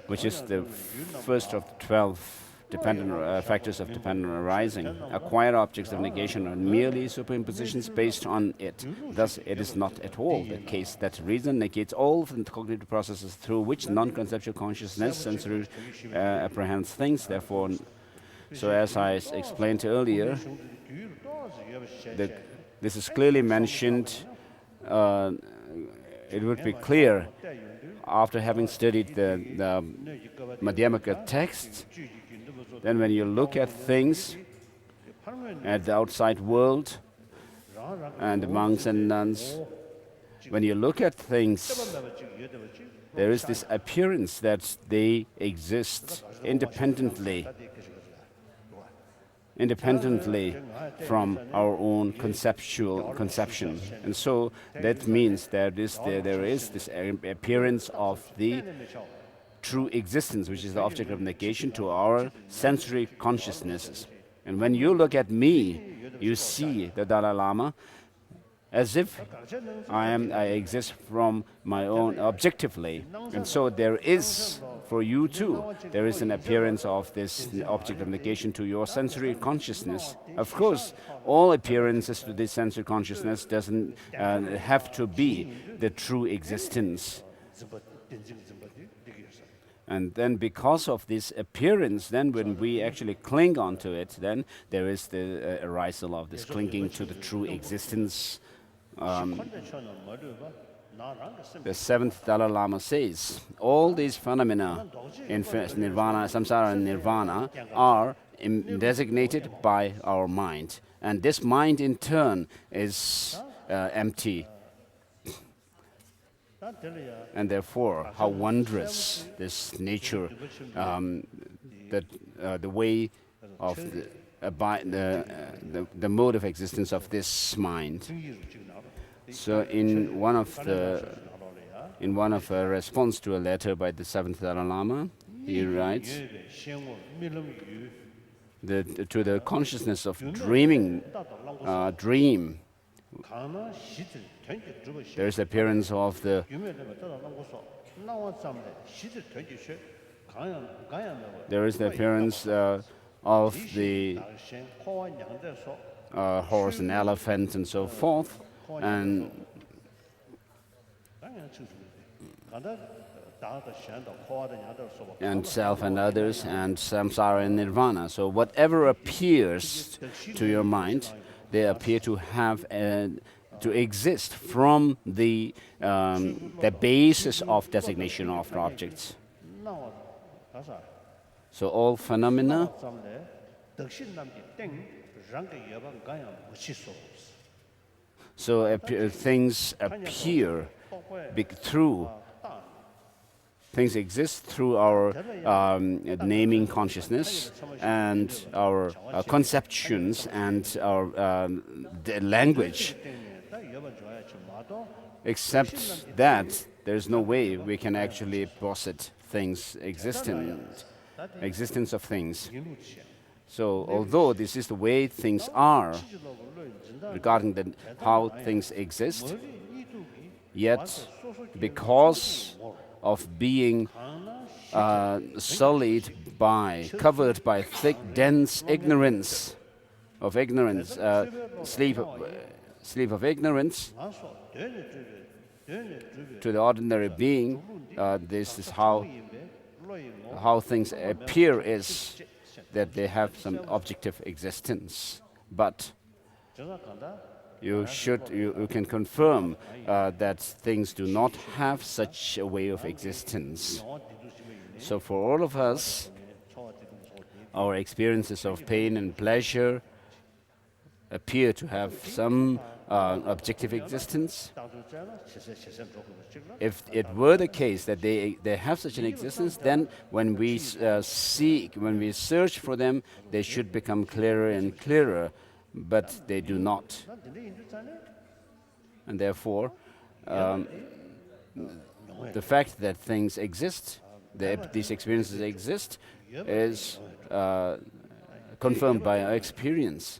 which is the first of the 12 dependent factors of dependent arising. Acquired objects of negation are merely superimpositions based on it. Thus, it is not at all the case that reason negates all the cognitive processes through which non-conceptual consciousness sensory apprehends things. Therefore, so as I explained earlier, this is clearly mentioned. It would be clear after having studied the Madhyamaka text. Then when you look at things at the outside world and the monks and nuns, when you look at things, there is this appearance that they exist independently from our own conception. And so that means there is this appearance of the true existence, which is the object of negation to our sensory consciousnesses. And when you look at me, you see the Dalai Lama as if I exist from my own objectively. And so there is, for you too, there is an appearance of this object of negation to your sensory consciousness. Of course, all appearances to this sensory consciousness doesn't have to be the true existence. And then because of this appearance, then when we actually cling onto it, then there is the arisal of this clinging to the true existence. The seventh Dalai Lama says, all these phenomena in nirvana, samsara and nirvana are designated by our mind. And this mind in turn is empty. And therefore, how wondrous this nature, the way of the mode of existence of this mind. So in one of a response to a letter by the seventh Dalai Lama, he writes, to the consciousness of dream, there is appearance of the of the horse and elephant and so forth, and self and others, and samsara and nirvana. So whatever appears to your mind, they appear to have to exist from the basis of designation of objects. So all phenomena things appear things exist through our naming consciousness and our conceptions and our language. Except that there's no way we can actually posit things existence of things. So although this is the way things are regarding how things exist, yet because of being sullied by, covered by thick, dense ignorance of ignorance, sleep of ignorance. To the ordinary being, this is how things appear, is that they have some objective existence. But you can confirm that things do not have such a way of existence. So for all of us, our experiences of pain and pleasure appear to have some objective existence. If it were the case that they have such an existence, then when we search for them, they should become clearer and clearer, but they do not. And therefore, the fact that things exist, these experiences exist, is confirmed by our experience.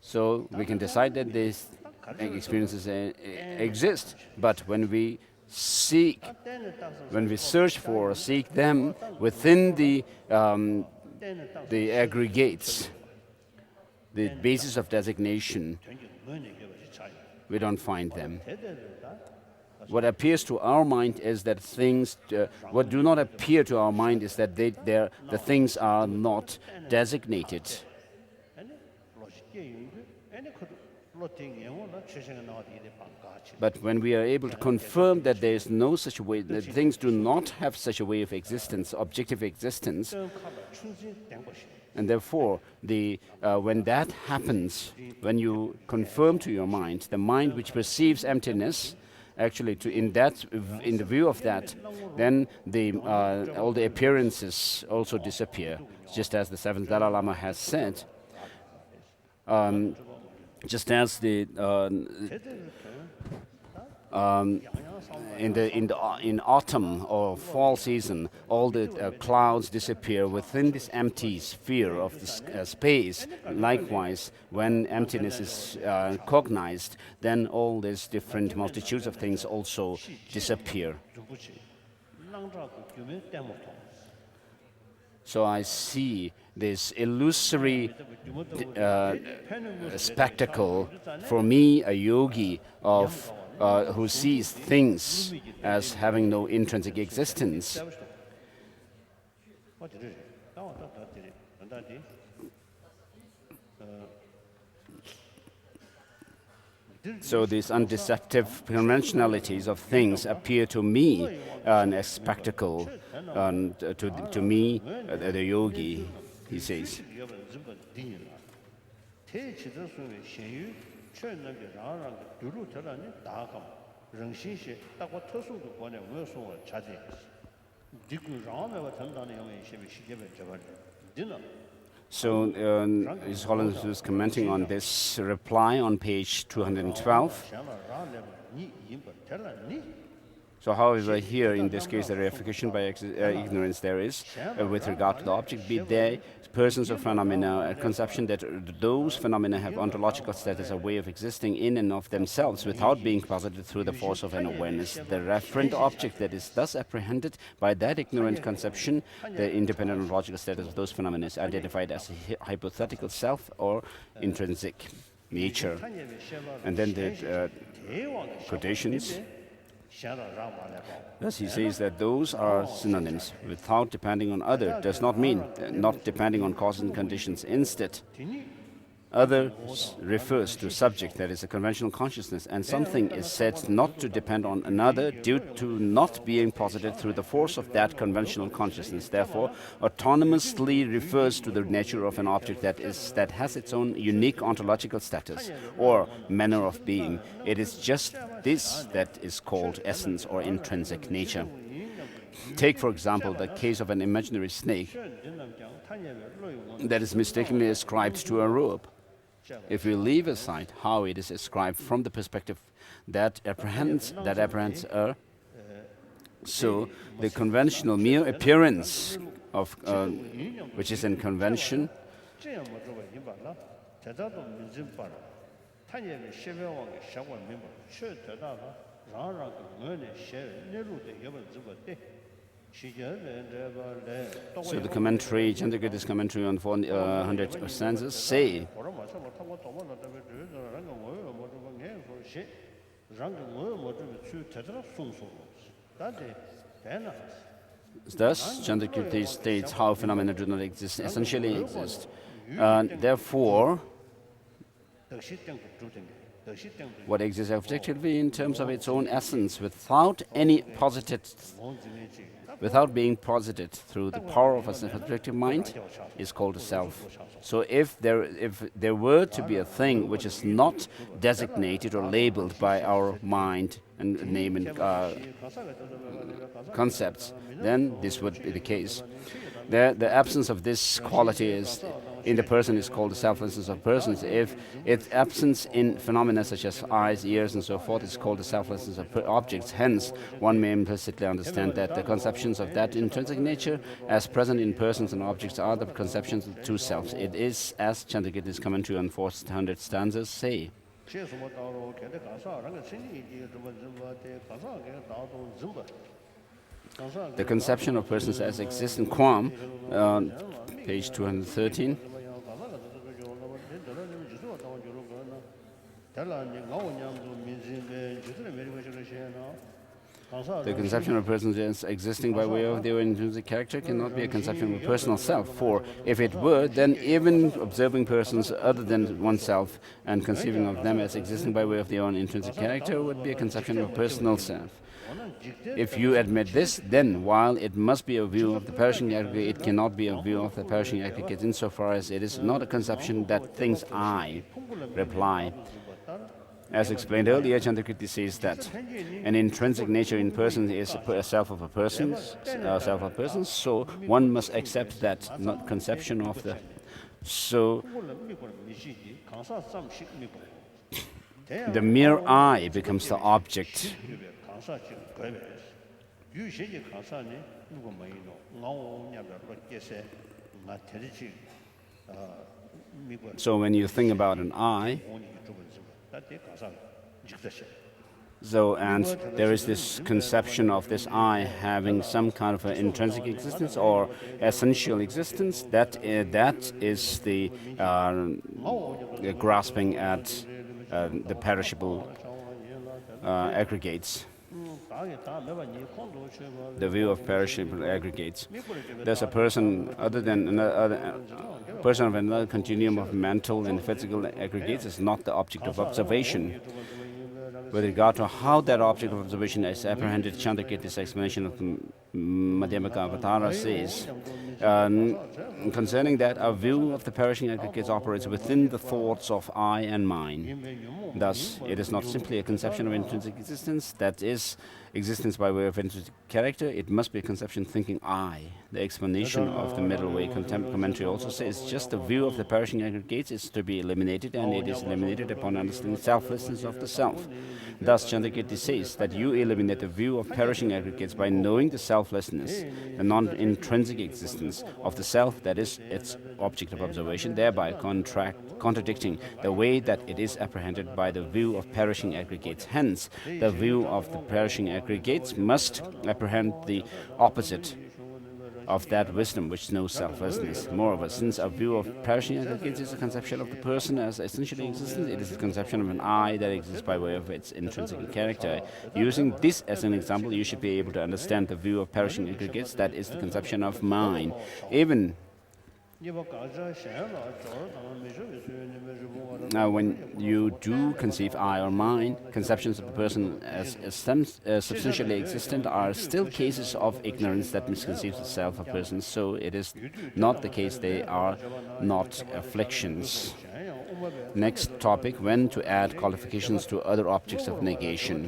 So we can decide that these experiences exist, but when we seek, when we search for or seek them within the aggregates, the basis of designation, we don't find them. What appears to our mind is that things, what do not appear to our mind is that the things are not designated. But when we are able to confirm that there is no such a way, that things do not have such a way of existence, objective existence, and therefore, when that happens, when you confirm to your mind, the mind which perceives emptiness, actually, in the view of that, then all the appearances also disappear, just as the seventh Dalai Lama has said. Just as in autumn or fall season, all the clouds disappear within this empty sphere of this space. Likewise, when emptiness is cognized, then all these different multitudes of things also disappear. So I see this illusory spectacle, for me, a yogi of who sees things as having no intrinsic existence. So these undeceptive conventionalities of things appear to me a spectacle, to me, the yogi, he says. So His Holiness was commenting on this reply on page 212. So however, here in this case, the reification by ignorance there is, with regard to the object, be they persons or phenomena, a conception that those phenomena have ontological status, a way of existing in and of themselves without being posited through the force of an awareness. The referent object that is thus apprehended by that ignorant conception, the independent ontological status of those phenomena is identified as a hypothetical self or intrinsic nature. And then the quotations. Thus he says that those are synonyms. Without depending on other does not mean not depending on causes and conditions. Instead, other refers to subject, that is a conventional consciousness, and something is said not to depend on another due to not being posited through the force of that conventional consciousness. Therefore, autonomously refers to the nature of an object that has its own unique ontological status or manner of being. It is just this that is called essence or intrinsic nature. Take, for example, the case of an imaginary snake that is mistakenly ascribed to a rope. If we leave aside how it is ascribed from the perspective that apprehends her, so the conventional mere appearance of which is in convention, So the commentary, Chandrakirti's commentary on 400 stanzas say thus, Chandrakirti states how phenomena do not exist, essentially exist. Therefore, what exists objectively in terms of its own essence, without being posited through the power of a subjective mind, is called a self. So if there were to be a thing which is not designated or labeled by our mind and name and concepts, then this would be the case. The absence of this quality is in the person is called the selflessness of persons. If its absence in phenomena such as eyes, ears, and so forth is called the selflessness of objects, hence one may implicitly understand that the conceptions of that intrinsic nature as present in persons and objects are the conceptions of two selves. It is as Chandrakirti's commentary on 400 stanzas say. The conception of persons as existent quam, page 213. The conception of persons as existing by way of their intrinsic character cannot be a conception of a personal self, for if it were, then even observing persons other than oneself and conceiving of them as existing by way of their own intrinsic character would be a conception of a personal self. If you admit this, then while it must be a view of the perishing aggregate, it cannot be a view of the perishing aggregate insofar as it is not a conception that thinks I. Reply. As explained earlier, Chandrakirti says that an intrinsic nature in person is a self of a person, so one must accept that not conception of the. So the mere I becomes the object. So when you think about an I, and there is this conception of this I having some kind of an intrinsic existence or essential existence, that is the grasping at the perishable aggregates. The view of perishable aggregates. There's a person other than another person of another continuum of mental and physical aggregates is not the object of observation. With regard to how that object of observation is apprehended, Chandrakirti's explanation of the Madhyamaka Avatara says, concerning that, a view of the perishing aggregates operates within the thoughts of I and mine. Thus, it is not simply a conception of intrinsic existence, that is, existence by way of intrinsic character, it must be a conception thinking I. The explanation of the middle way commentary also says just the view of the perishing aggregates is to be eliminated, and it is eliminated upon understanding selflessness of the self. Thus, Chandrakirti says that you eliminate the view of perishing aggregates by knowing the selflessness, the non-intrinsic existence of the self that is its object of observation, thereby contradicting the way that it is apprehended by the view of perishing aggregates. Hence, the view of the perishing aggregates must apprehend the opposite of that wisdom which knows selflessness. Moreover, since a view of perishing aggregates is a conception of the person as essentially existent, it is a conception of an I that exists by way of its intrinsic character. Using this as an example, you should be able to understand the view of perishing aggregates, that is the conception of mine. Even now, when you do conceive I or mine, conceptions of the person as substantially existent are still cases of ignorance that misconceives the self of persons, so it is not the case they are not afflictions. Next topic, when to add qualifications to other objects of negation.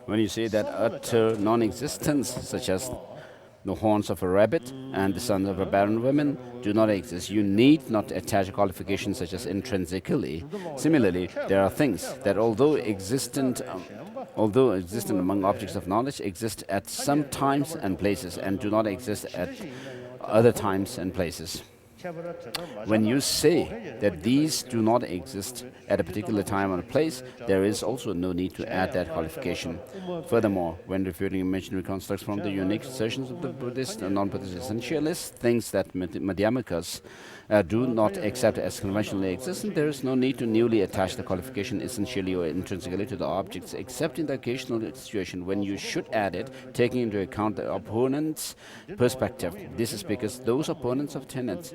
When you say that utter non-existence, such as the horns of a rabbit and the sons of a barren woman do not exist, you need not attach a qualification such as intrinsically. Similarly, there are things that although existent among objects of knowledge, exist at some times and places and do not exist at other times and places. When you say that these do not exist at a particular time or place, there is also no need to add that qualification. Furthermore, when refuting imaginary constructs from the unique assertions of the Buddhist and non-Buddhist essentialists, things that Madhyamikas do not accept as conventionally existent, there is no need to newly attach the qualification essentially or intrinsically to the objects, except in the occasional situation when you should add it, taking into account the opponent's perspective. This is because those opponents of tenets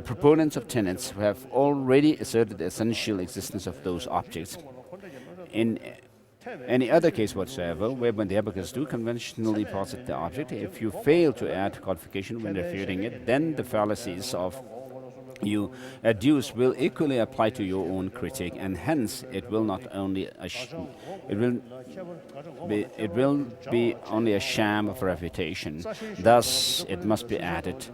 proponents of tenets who have already asserted the essential existence of those objects. In any other case whatsoever, where when the abacus do conventionally posit the object, if you fail to add qualification when refuting it, then the fallacies of you adduce will equally apply to your own critique, and hence it will not only it will be only a sham of refutation. Thus, it must be added.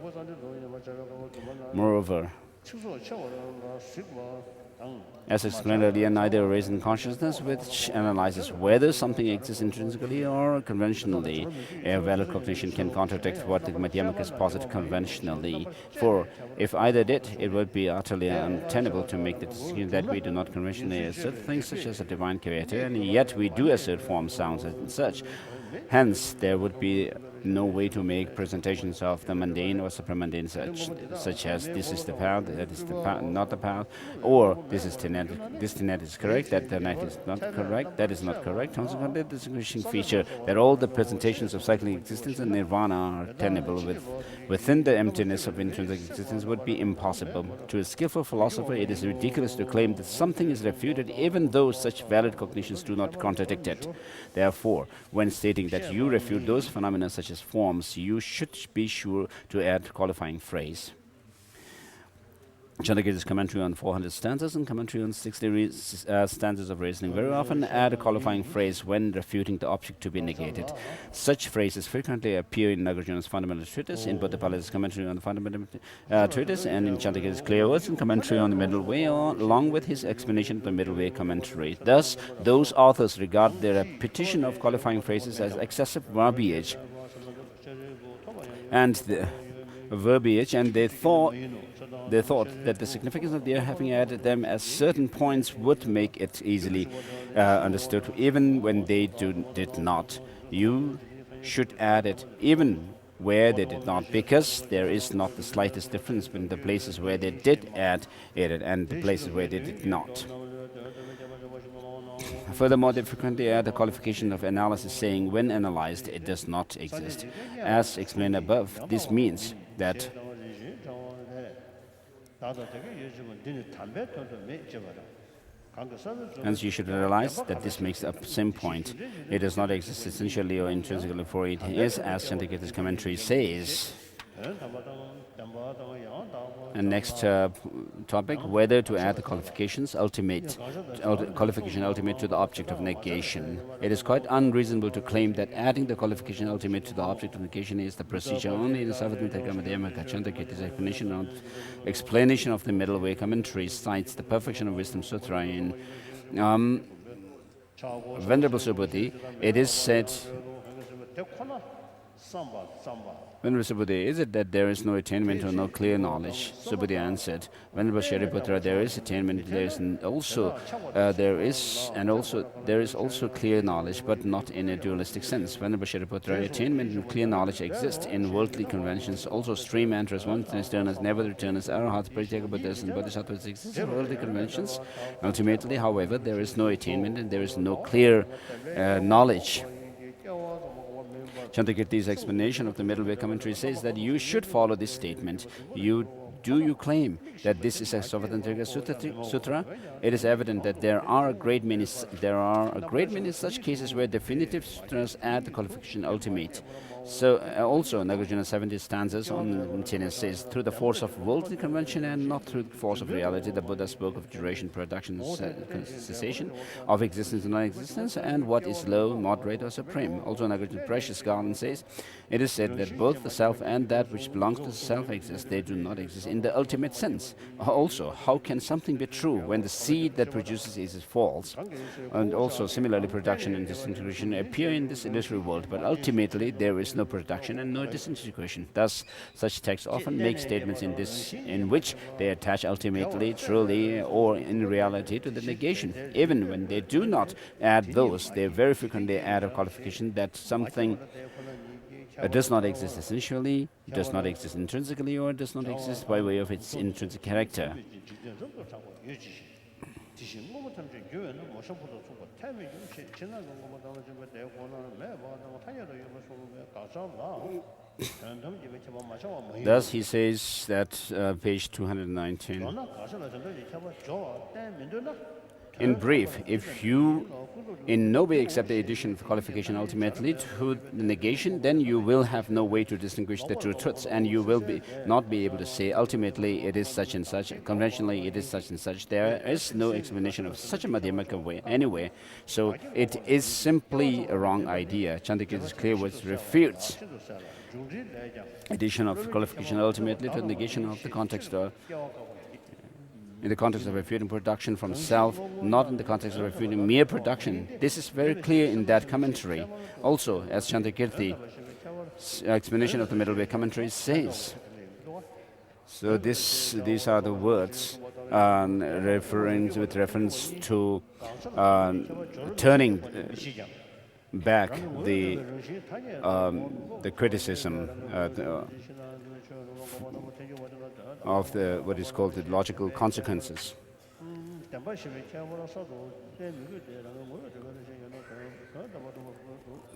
Moreover, as explained earlier, neither reason consciousness, which analyzes whether something exists intrinsically or conventionally, a valid cognition can contradict what the Madhyamikas posit conventionally. For if either did, it would be utterly untenable to make the decision that we do not conventionally assert things such as a divine creator, and yet we do assert forms, sounds, and such. Hence, there would be no way to make presentations of the mundane or supramundane such as this is the path, that is the path, not the path, or this tenet is correct, that tenet is not correct, that is not correct. Consequently, the distinguishing feature that all the presentations of cycling existence and nirvana are tenable within the emptiness of intrinsic existence would be impossible. To a skillful philosopher, it is ridiculous to claim that something is refuted even though such valid cognitions do not contradict it. Therefore, when stating that you refute those phenomena such as forms, you should be sure to add qualifying phrase. Chandrakirti's commentary on 400 stanzas and commentary on 60 stanzas of reasoning very often add a qualifying phrase when refuting the object to be negated. Such phrases frequently appear in Nagarjuna's fundamental treatise, in Buddhapala's commentary on the fundamental treatise, and in Chandrakirti's clear words and commentary on the middle way, along with his explanation of the middle way commentary. Thus, those authors regard the repetition of qualifying phrases as excessive verbiage, and they thought that the significance of their having added them at certain points would make it easily understood, even when they did not. You should add it even where they did not, because there is not the slightest difference between the places where they did add it and the places where they did not. Furthermore, they frequently add the qualification of analysis, saying when analyzed it does not exist. As explained above, this means that hence you should realize that this makes the same point. It does not exist essentially or intrinsically, for it is, as Chandrakirti's commentary says. And next topic, whether to add the qualification ultimate to the object of negation. It is quite unreasonable to claim that adding the qualification ultimate to the object of negation is the procedure only in the Sarvatmita Madhyamaka. Chandrakirti's explanation of the middle way commentary cites the Perfection of Wisdom Sutra in Venerable Subhuti. It is said, Venerable Subhuti, is it that there is no attainment or no clear knowledge? Subhuti answered, Venerable Shariputra, there is attainment, there is also clear knowledge, but not in a dualistic sense. Venerable Shariputra, attainment and clear knowledge exist in worldly conventions. Also, stream mantras, one-time turners, never returners, arahats, parityaga buddhas, and bodhisattvas exist in worldly conventions. Ultimately, however, there is no attainment and there is no clear knowledge. Chandrakirti's explanation of the middle way commentary says that you should follow this statement. Do you claim that this is a Sarvatmita Sutra? It is evident that there are a great many such cases where definitive sutras add the qualification ultimate. So also Nagarjuna 70 stanzas on tenets says, through the force of worldly convention and not through the force of reality, the Buddha spoke of duration, production, cessation, of existence and non-existence, and what is low, moderate, or supreme. Also Nagarjuna Precious Garland says, it is said that both the self and that which belongs to the self exist. They do not exist in the ultimate sense. Also, how can something be true when the seed that produces is false? And also, similarly, production and disintegration appear in this illusory world, but ultimately there is no production and no disintegration. Thus, such texts often make statements in which they attach ultimately, truly, or in reality to the negation. Even when they do not add those, they very frequently add a qualification that something does not exist essentially, does not exist intrinsically, or does not exist by way of its intrinsic character. Thus, he says that page 219. In brief, if you in no way accept the addition of qualification ultimately to the negation, then you will have no way to distinguish the two truths, and you will not be able to say ultimately it is such and such, conventionally it is such and such. There is no explanation of such a Madhyamaka way anyway, so it is simply a wrong idea. Chandrakirti's clear words refutes addition of qualification ultimately to the negation of the context in the context of refuting production from self, not in the context of refuting mere production. This is very clear in that commentary. Also, as Chandrakirti's explanation of the middle way commentary says. So these are the words with reference to turning back the criticism of what is called the logical consequences.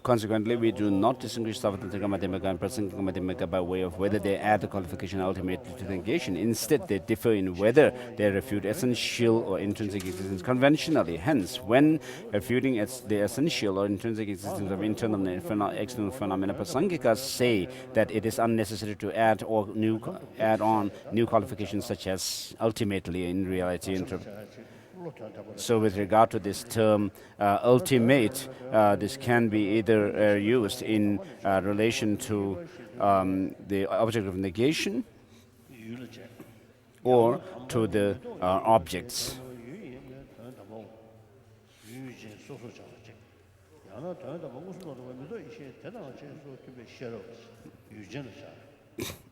Consequently, we do not distinguish Savatantrika Madhyamaka and Prasangika Madhyamaka by way of whether they add the qualification ultimately to the negation. Instead, they differ in whether they refute essential or intrinsic existence conventionally. Hence, when refuting the essential or intrinsic existence of internal and external phenomena, Prasangikas say that it is unnecessary to add on new qualifications such as ultimately, in reality. So with regard to this term ultimate, this can be either used in relation to the object of negation or to the objects.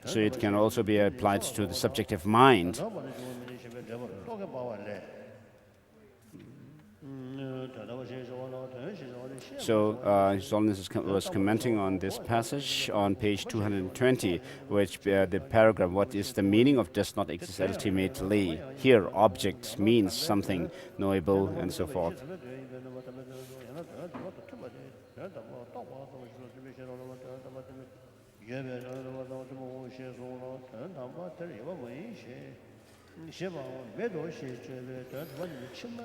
So it can also be applied to the subjective mind. So His Holiness was commenting on this passage on page 220, which the paragraph, what is the meaning of does not exist ultimately? Here, object means something knowable and so forth.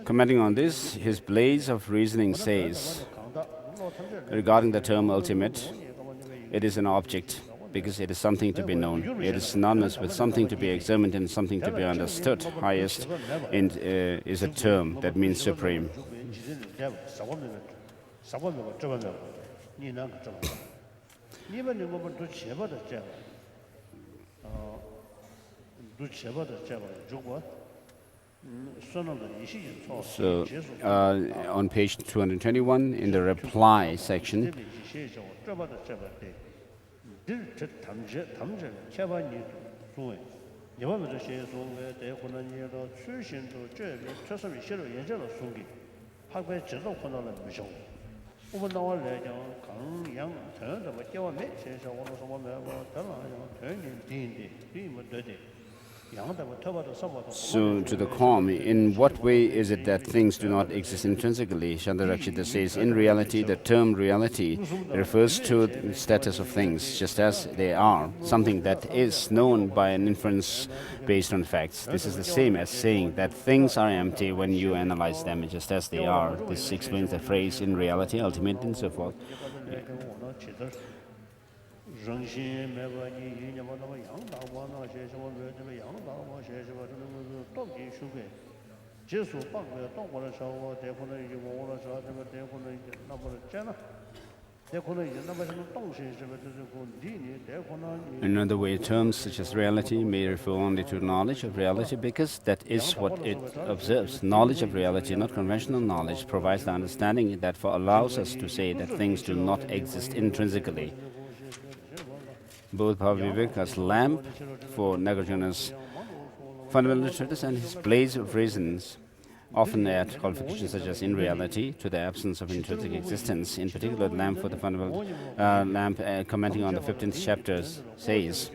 Commenting on this, his blaze of reasoning says, regarding the term ultimate, it is an object because it is something to be known. It is synonymous with something to be examined and something to be understood. Highest is a term that means supreme. So, on page 221, in the reply section, so to the calm, in what way is it that things do not exist intrinsically? Chandarakshita says, in reality, the term reality refers to the status of things just as they are, something that is known by an inference based on facts. This is the same as saying that things are empty when you analyze them just as they are. This explains the phrase in reality, ultimate, and so forth. In other way, terms such as reality may refer only to knowledge of reality because that is what it observes. Knowledge of reality, not conventional knowledge, provides the understanding that allows us to say that things do not exist intrinsically. Both Bhava Viveka's lamp for Nagarjuna's fundamental treatise and his blaze of reasons often add qualifications such as in reality to the absence of intrinsic existence. In particular, the lamp for the fundamental lamp commenting on the 15th chapter says,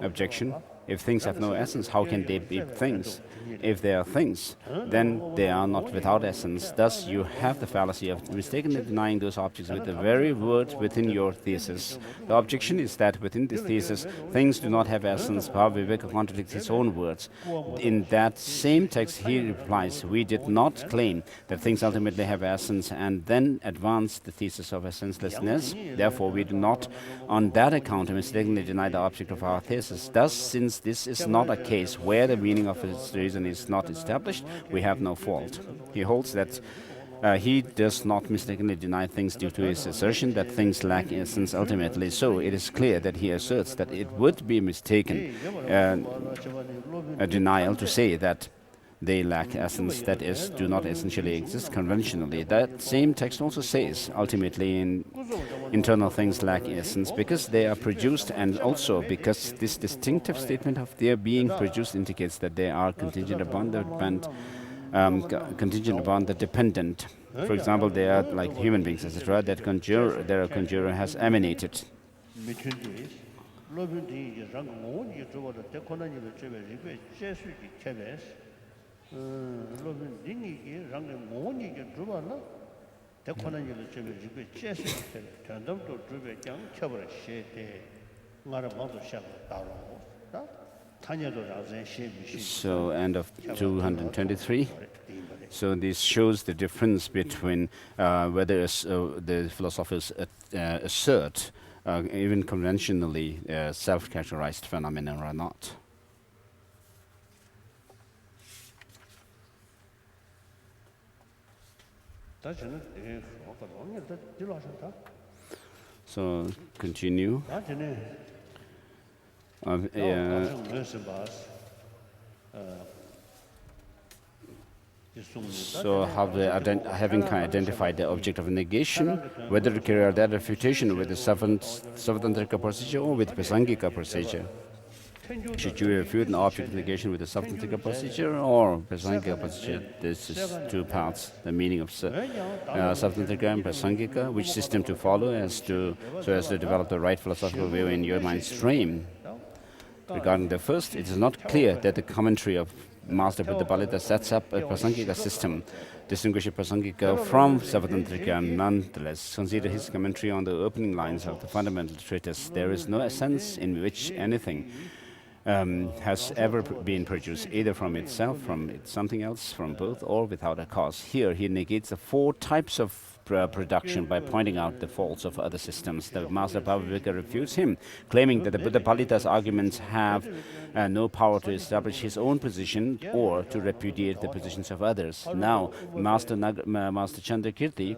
objection. If things have no essence, how can they be things? If they are things, then they are not without essence. Thus, you have the fallacy of mistakenly denying those objects with the very word within your thesis. The objection is that within this thesis, things do not have essence. Bhava Viveka contradicts his own words. In that same text, he replies, we did not claim that things ultimately have essence and then advance the thesis of essencelessness. Therefore, we do not, on that account, mistakenly deny the object of our thesis. Thus, since this is not a case where the meaning of his reason is not established, we have no fault. He holds that he does not mistakenly deny things due to his assertion that things lack essence ultimately. So it is clear that he asserts that it would be mistaken a denial to say that they lack essence, that is, do not essentially exist conventionally. That same text also says, ultimately, internal things lack essence because they are produced, and also because this distinctive statement of their being produced indicates that they are contingent upon the dependent. For example, they are like human beings, etc., that their conjurer has emanated. So, end of 223. So this shows the difference between whether the philosophers assert even conventionally self-characterized phenomena or not. So continue. So having identified the object of negation, whether to carry out that refutation with the Savatrantrika procedure or with Prasangika procedure. Should you refute an object of negation with the Savatrantrika procedure or Prasangika procedure? This is two parts, the meaning of Savatrantrika and Prasangika, which system to follow so as to develop the right philosophical view in your mind stream. Regarding the first, it is not clear that the commentary of Master Buddhapalita sets up a Prasangika system, distinguishing Prasangika from Savatrantrika. Nonetheless, consider his commentary on the opening lines of the fundamental treatise. There is no sense in which anything has ever been produced, either from itself, from something else, from both, or without a cause. Here, he negates the four types of production by pointing out the faults of other systems. The Master Bhavavika refutes him, claiming that the Buddhapalita's arguments have no power to establish his own position or to repudiate the positions of others. Now, the Master Chandrakirti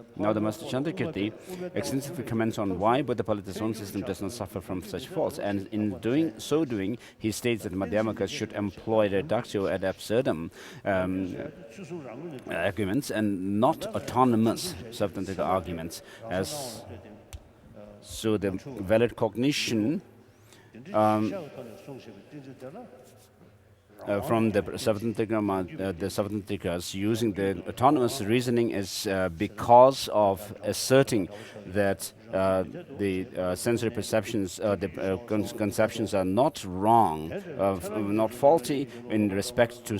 extensively comments on why Buddhapalita's own system does not suffer from such faults, and in doing, he states that Madhyamaka should employ reductio ad absurdum arguments and not autonomous substantive arguments. So the valid cognition from the Savatrantrikas using the autonomous reasoning is because of asserting that the sensory perceptions, the conceptions are not wrong, not faulty in respect to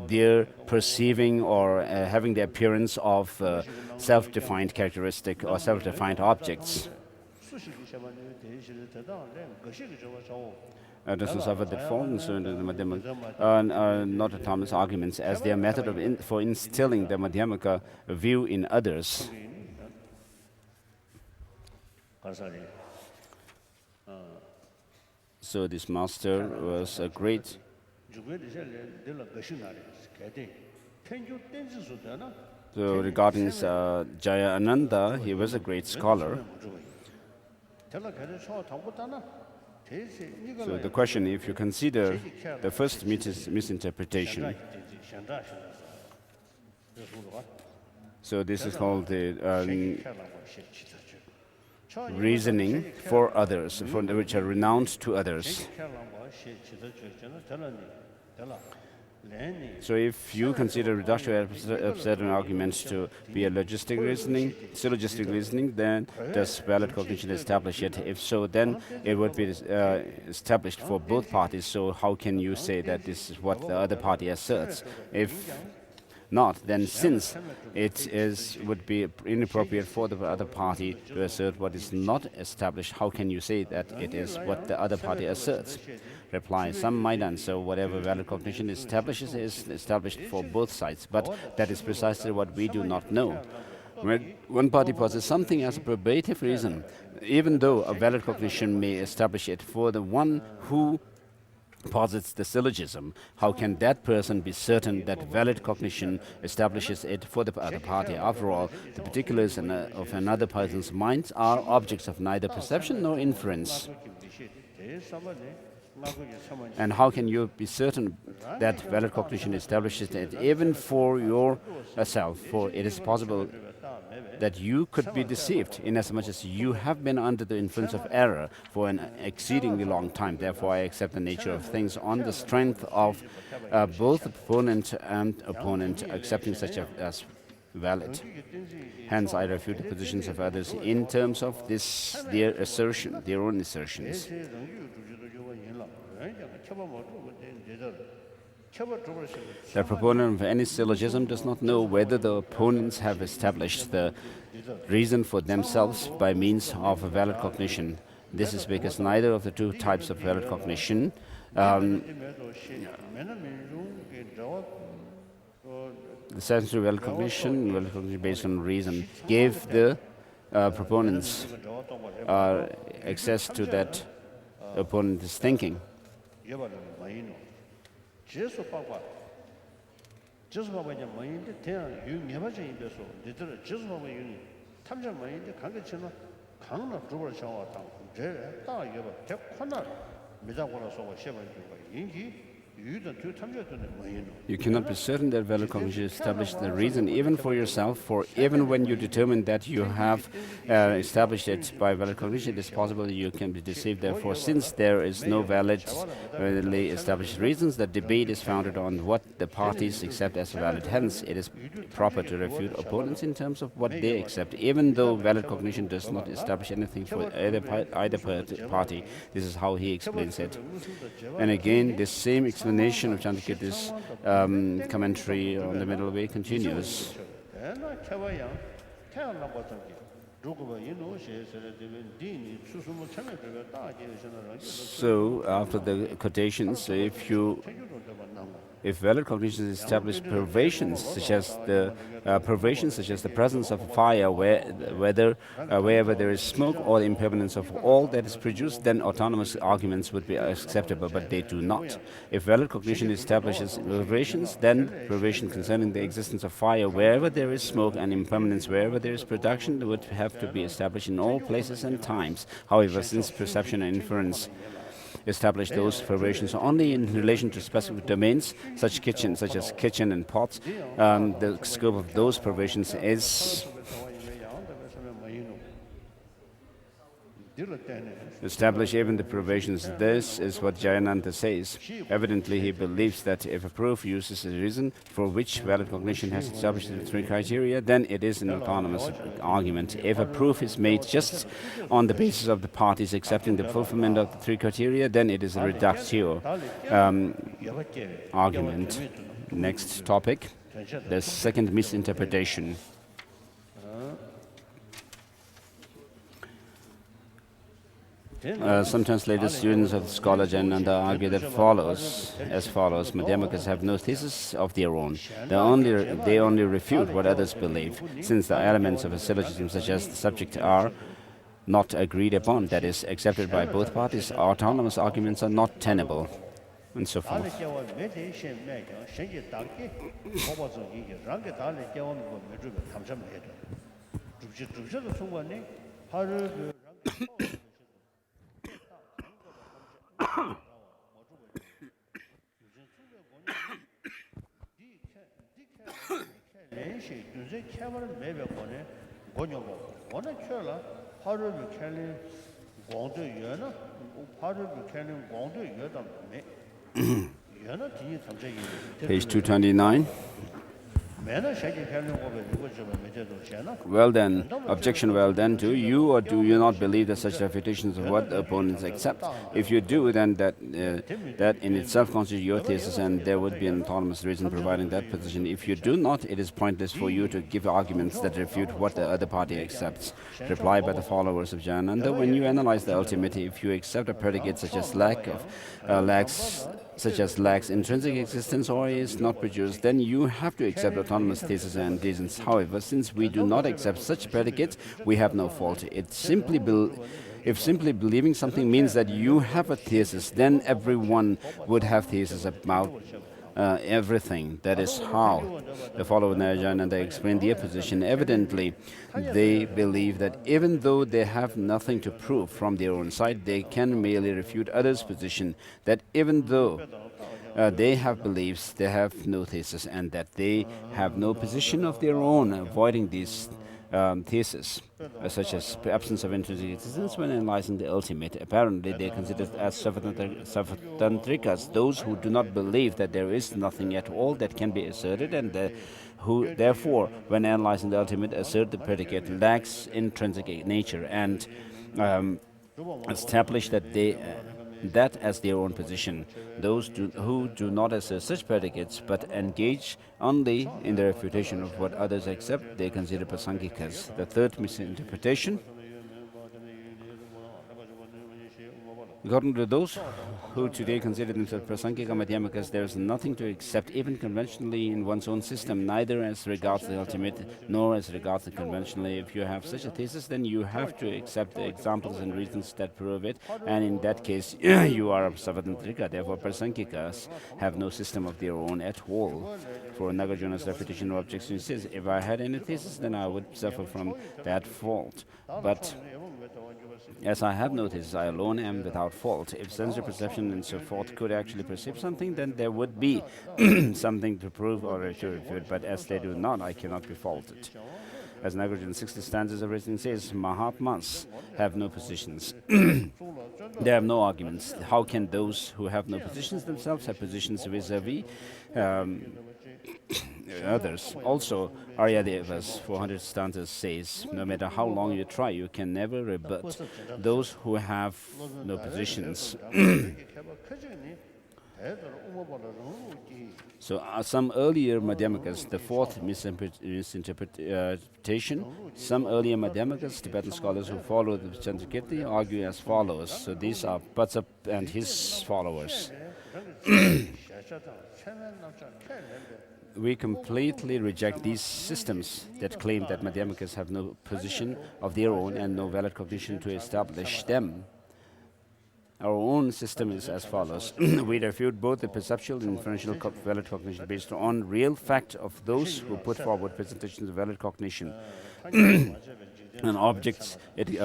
their perceiving or having the appearance of self-defined characteristic or self-defined objects. Doesn't suffer that fall into the Madhyamaka, not autonomous arguments, as their method for instilling the Madhyamaka view in others. So this master was a great So regarding Jaya Ananda, he was a great scholar. So the question, if you consider the first misinterpretation, so this is called the reasoning for others, which are renounced to others. So if you consider reduction of certain arguments to be a syllogistic reasoning, then does valid cognition establish it? If so, then it would be established for both parties. So how can you say that this is what the other party asserts? If not, then since would be inappropriate for the other party to assert what is not established, how can you say that it is what the other party asserts? Reply, some might answer whatever valid cognition establishes is established for both sides, but that is precisely what we do not know. When one party possesses something as a probative reason, even though a valid cognition may establish it for the one who posits the syllogism, how can that person be certain that valid cognition establishes it for the other party? After all, the particulars of another person's mind are objects of neither perception nor inference. And how can you be certain that valid cognition establishes it even for yourself? For it is possible that you could be deceived, inasmuch as you have been under the influence of error for an exceedingly long time. Therefore, I accept the nature of things on the strength of both proponent and opponent accepting such as valid. Hence, I refute the positions of others in terms of their own assertions. The proponent of any syllogism does not know whether the opponents have established the reason for themselves by means of a valid cognition. This is because neither of the two types of valid cognition, the sensory valid cognition based on reason, gave the proponents access to that opponent's thinking. You cannot be certain that valid cognition established the reason even for yourself, for even when you determine that you have established it by valid cognition, it is possible that you can be deceived. Therefore, since there is no validly established reasons, the debate is founded on what the parties accept as valid. Hence, it is proper to refute opponents in terms of what they accept, even though valid cognition does not establish anything for either party. This is how he explains it. And again, this same explanation of Chandrakirti's commentary on the middle way continues. So, after the quotations, if valid cognition establishes pervasions such as the presence of fire wherever there is smoke, or the impermanence of all that is produced, then autonomous arguments would be acceptable, but they do not. If valid cognition establishes pervasions, then pervasion concerning the existence of fire wherever there is smoke and impermanence wherever there is production would have to be established in all places and times. However, since perception and inference establish those pervasions only in relation to specific domains, such as kitchen and pots, the scope of those pervasions is establish even the pervasions. This is what Jayananda says. Evidently, he believes that if a proof uses a reason for which valid cognition has established the three criteria, then it is an autonomous argument. If a proof is made just on the basis of the parties accepting the fulfillment of the three criteria, then it is a reductio argument. Next topic, the second misinterpretation. Some translators, students of the scholar Jayananda argue that as follows. Madhyamakas have no thesis of their own. They only refute what others believe, since the elements of a syllogism, such as the subject, are not agreed upon, that is, accepted by both parties. Autonomous arguments are not tenable. and so forth. Page 229. Well then, objection, well then, do you or do you not believe that such refutations of what the opponents accept? If you do, then that in itself constitutes your thesis, and there would be an autonomous reason providing that position. If you do not, it is pointless for you to give arguments that refute what the other party accepts. Reply by the followers of Jananda: when you analyze the ultimate, if you accept a predicate such as lacks intrinsic existence or is not produced, then you have to accept autonomous thesis and reasons. However, since we do not accept such predicates, we have no fault. If simply believing something means that you have a thesis, then everyone would have thesis about everything. That is how the followers of Narayananda explain their position. Evidently, they believe that even though they have nothing to prove from their own side, they can merely refute others' position. That even though they have beliefs, they have no thesis, and that they have no position of their own, avoiding these theses, such as absence of intrinsic existence when analyzing the ultimate. Apparently, they are considered as Savatantrikas, those who do not believe that there is nothing at all that can be asserted, and who, therefore, when analyzing the ultimate, assert the predicate lacks intrinsic nature and establish that as their own position. Those who do not assert such predicates but engage only in the refutation of what others accept, they consider prasangikas. The third misinterpretation: according to those who today consider themselves prasangika madhyamikas, there is nothing to accept, even conventionally, in one's own system, neither as regards the ultimate nor as regards the conventionally. If you have such a thesis, then you have to accept the examples and reasons that prove it, and in that case, you are a Savatantrika. Therefore, prasangikas have no system of their own at all. For Nagarjuna's refutation of objection, he says, if I had any thesis, then I would suffer from that fault. But as I have noticed, I alone am without fault. If sensory perception and so forth could actually perceive something, then there would be something to prove or to refute. But as they do not, I cannot be faulted. As Nagarjuna's 60 stanzas of reasoning says, Mahatmas have no positions. They have no arguments. How can those who have no positions themselves have positions vis-a-vis others? Also, Aryadeva's 400 stanzas says, no matter how long you try, you can never rebut those who have no positions. So some earlier Madhyamikas, the fourth misinterpretation, some earlier Madhyamikas, Tibetan scholars who follow the Chandrakirti, argue as follows. So these are Patsap and his followers. We completely reject these systems that claim that Madhyamikas have no position of their own and no valid cognition to establish them. Our own system is as follows. We refute both the perceptual and inferential valid cognition based on real fact of those who put forward presentations of valid cognition. And objects it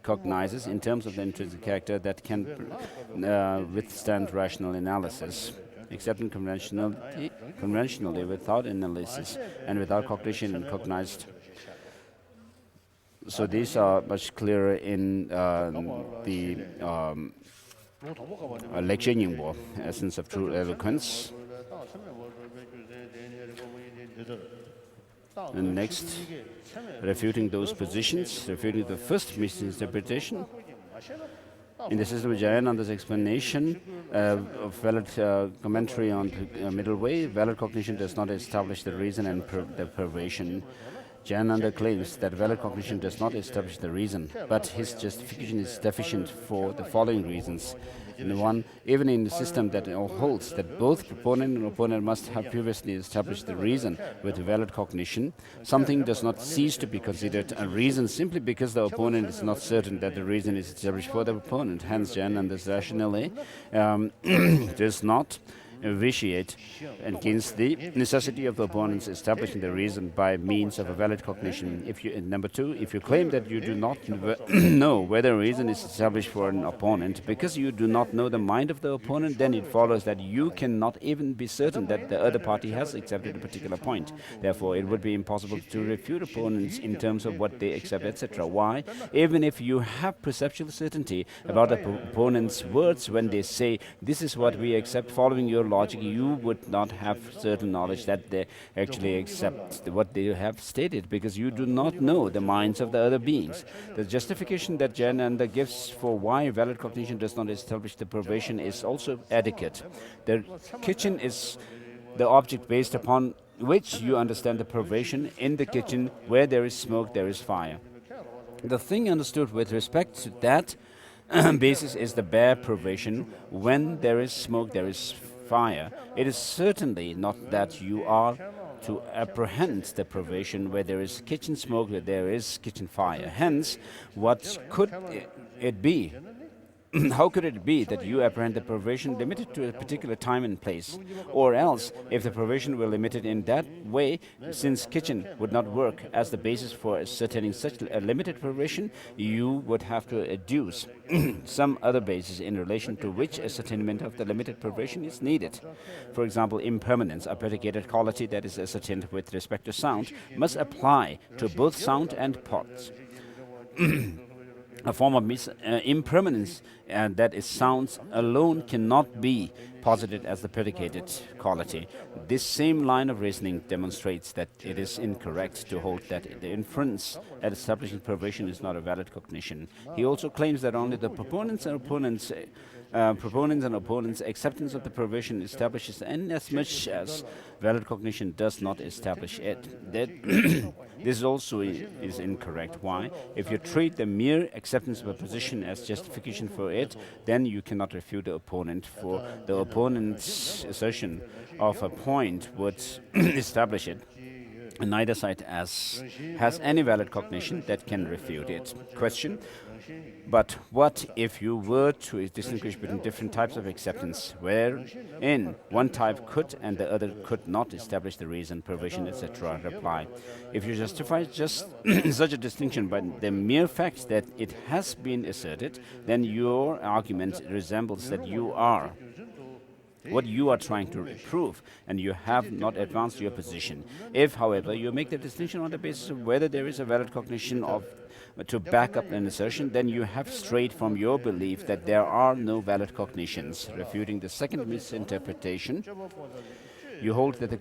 cognizes in terms of the intrinsic character that can withstand rational analysis. Accepting conventionally without analysis and without cognition and cognized. So these are much clearer in the lecture Nyingbo, Essence of True Eloquence. And next, refuting those positions, refuting the first misinterpretation. In the system of Jayananda's explanation of valid commentary on the middle way, valid cognition does not establish the reason and the perversion. Jayananda claims that valid cognition does not establish the reason, but his justification is deficient for the following reasons. And one, even in the system that holds that both proponent and opponent must have previously established the reason with valid cognition, something does not cease to be considered a reason simply because the opponent is not certain that the reason is established for the opponent. Hence, Jan and this rationale does not vitiate against the necessity of the opponents establishing the reason by means of a valid cognition. Number two, if you claim that you do not know whether a reason is established for an opponent because you do not know the mind of the opponent, then it follows that you cannot even be certain that the other party has accepted a particular point. Therefore, it would be impossible to refute opponents in terms of what they accept, etc. Why? Even if you have perceptual certainty about the opponent's words when they say, this is what we accept following your logic, you would not have certain knowledge that they actually accept what they have stated because you do not know the minds of the other beings. The justification that Jananda gives for why valid cognition does not establish the privation is also adequate. The kitchen is the object based upon which you understand the privation. In the kitchen, where there is smoke, there is fire. The thing understood with respect to that basis is the bare privation. When there is smoke, there is fire. It is certainly not that you are to apprehend the privation where there is kitchen smoke, where there is kitchen fire. Hence, what could it be? How could it be that you apprehend the privation limited to a particular time and place? Or else, if the privation were limited in that way, since kitchen would not work as the basis for ascertaining such a limited privation, you would have to adduce some other basis in relation to which ascertainment of the limited privation is needed. For example, impermanence, a predicated quality that is ascertained with respect to sound, must apply to both sound and parts. A form of impermanence that is sounds alone cannot be posited as the predicated quality. This same line of reasoning demonstrates that it is incorrect to hold that the inference at establishing privation is not a valid cognition. He also claims that only the proponents and opponents acceptance of the privation establishes, and as much as valid cognition does not establish it. That this also is incorrect. Why? If you treat the mere acceptance of a position as justification for it, then you cannot refute the opponent, for the opponent's assertion of a point would establish it. And neither side has any valid cognition that can refute it. Question: but what if you were to distinguish between different types of acceptance, wherein one type could and the other could not establish the reason, privation, etc.? Reply: if you justify just such a distinction by the mere fact that it has been asserted, then your argument resembles that you are what you are trying to prove, and you have not advanced your position. If, however, you make the distinction on the basis of whether there is a valid cognition of to back up an assertion, then you have strayed from your belief that there are no valid cognitions. Refuting the second misinterpretation, you hold that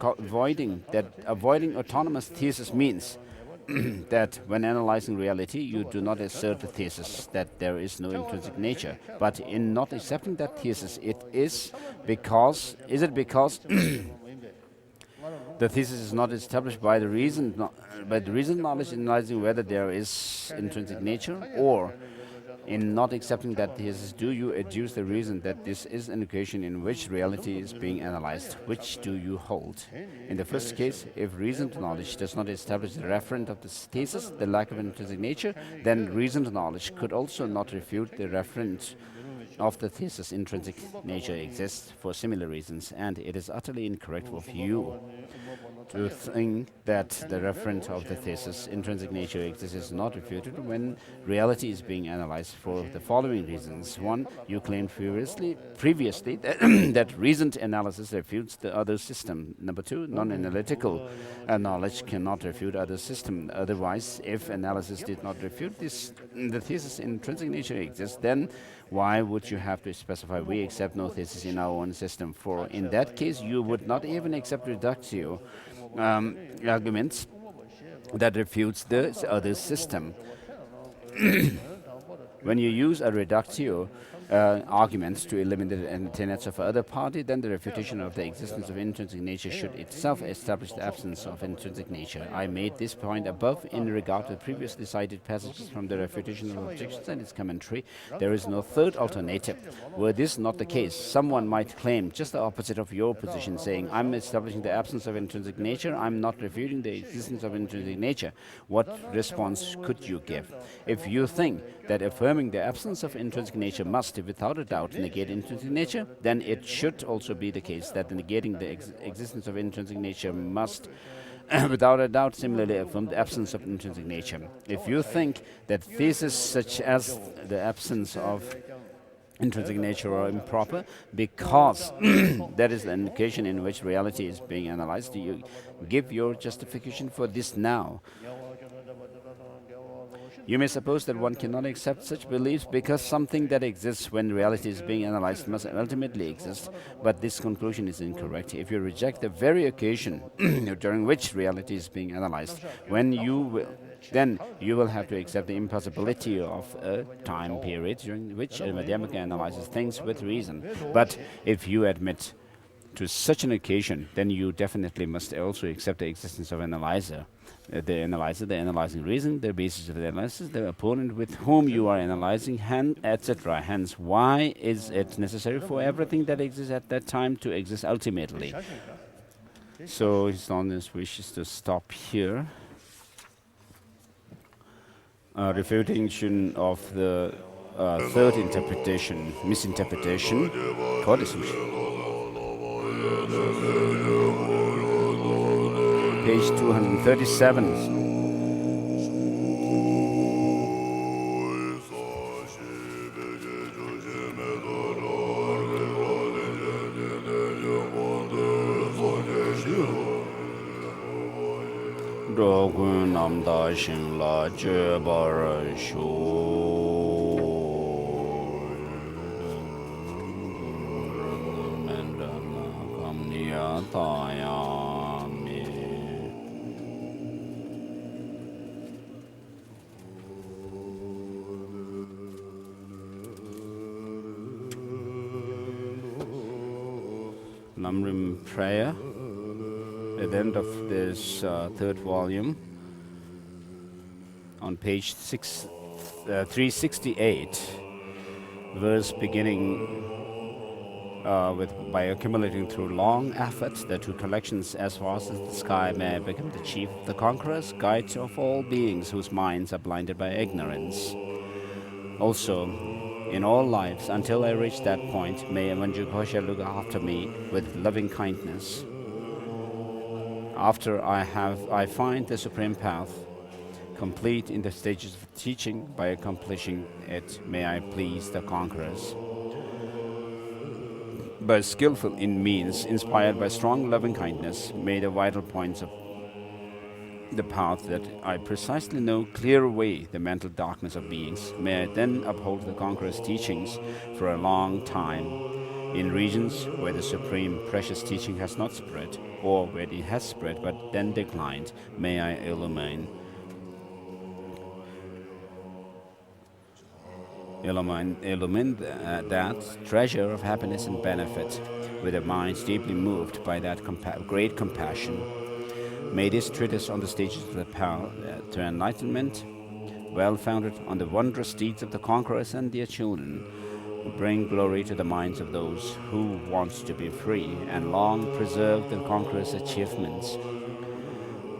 avoiding autonomous thesis means that when analyzing reality, you do not assert the thesis that there is no intrinsic nature. But in not accepting that thesis, is it because the thesis is not established by the reason knowledge analyzing whether there is intrinsic nature, or in not accepting that thesis, do you adduce the reason that this is an occasion in which reality is being analyzed? Which do you hold? In the first case, if reasoned knowledge does not establish the referent of the thesis, the lack of intrinsic nature, then reasoned knowledge could also not refute the referent of the thesis. Intrinsic nature exists for similar reasons, and it is utterly incorrect of you to think that the referent of the thesis, intrinsic nature exists, is not refuted when reality is being analyzed for the following reasons. One, you claimed previously that reasoned analysis refutes the other system. Number two, non-analytical knowledge cannot refute other system. Otherwise, if analysis did not refute the thesis intrinsic nature exists, then why would you have to specify we accept no thesis in our own system? For in that case, you would not even accept reductio arguments that refutes the other system. When you use a reductio arguments to eliminate the tenets of other party, then the refutation of the existence of intrinsic nature should itself establish the absence of intrinsic nature. I made this point above in regard to the previously cited passages from the refutation of objections and its commentary. There is no third alternative. Were this not the case, someone might claim just the opposite of your position, saying, I'm establishing the absence of intrinsic nature, I'm not refuting the existence of intrinsic nature. What response could you give? If you think that affirming the absence of intrinsic nature must, without a doubt, negate intrinsic nature, then it should also be the case that negating the existence of intrinsic nature must, without a doubt, similarly affirm the absence of intrinsic nature. If you think that theses such as the absence of intrinsic nature are improper because that is the indication in which reality is being analyzed, do you give your justification for this now? You may suppose that one cannot accept such beliefs because something that exists when reality is being analyzed must ultimately exist, but this conclusion is incorrect. If you reject the very occasion during which reality is being analyzed, then you will have to accept the impossibility of a time period during which a Madhyamaka analyzes things with reason. But if you admit to such an occasion, then you definitely must also accept the existence of an analyzer. The analyzer, the analyzing reason, the basis of the analysis, the opponent with whom you are analyzing, etc. Hence, why is it necessary for everything that exists at that time to exist ultimately? So His Holiness wishes to stop here. Refutation of the third interpretation, misinterpretation. Page 237. Drepung namda shingla jebar shu kamniya tayami. Lamrim prayer at the end of this third volume, on page 368, verse beginning by accumulating through long efforts the two collections as vast as the sky may become the chief, the conquerors, guides of all beings whose minds are blinded by ignorance. Also, in all lives, until I reach that point, may Manjughosha look after me with loving kindness. After I find the supreme path, complete in the stages of teaching, by accomplishing it, may I please the conquerors. By skillful in means, inspired by strong loving kindness, may the vital points of the path that I precisely know clear away the mental darkness of beings. May I then uphold the conqueror's teachings for a long time in regions where the supreme precious teaching has not spread, or where it has spread but then declined. May I illumine that treasure of happiness and benefit with a mind deeply moved by that great compassion. May this treatise on the stages of the path to enlightenment, well founded on the wondrous deeds of the conquerors and their children, bring glory to the minds of those who want to be free and long preserve the conqueror's achievements.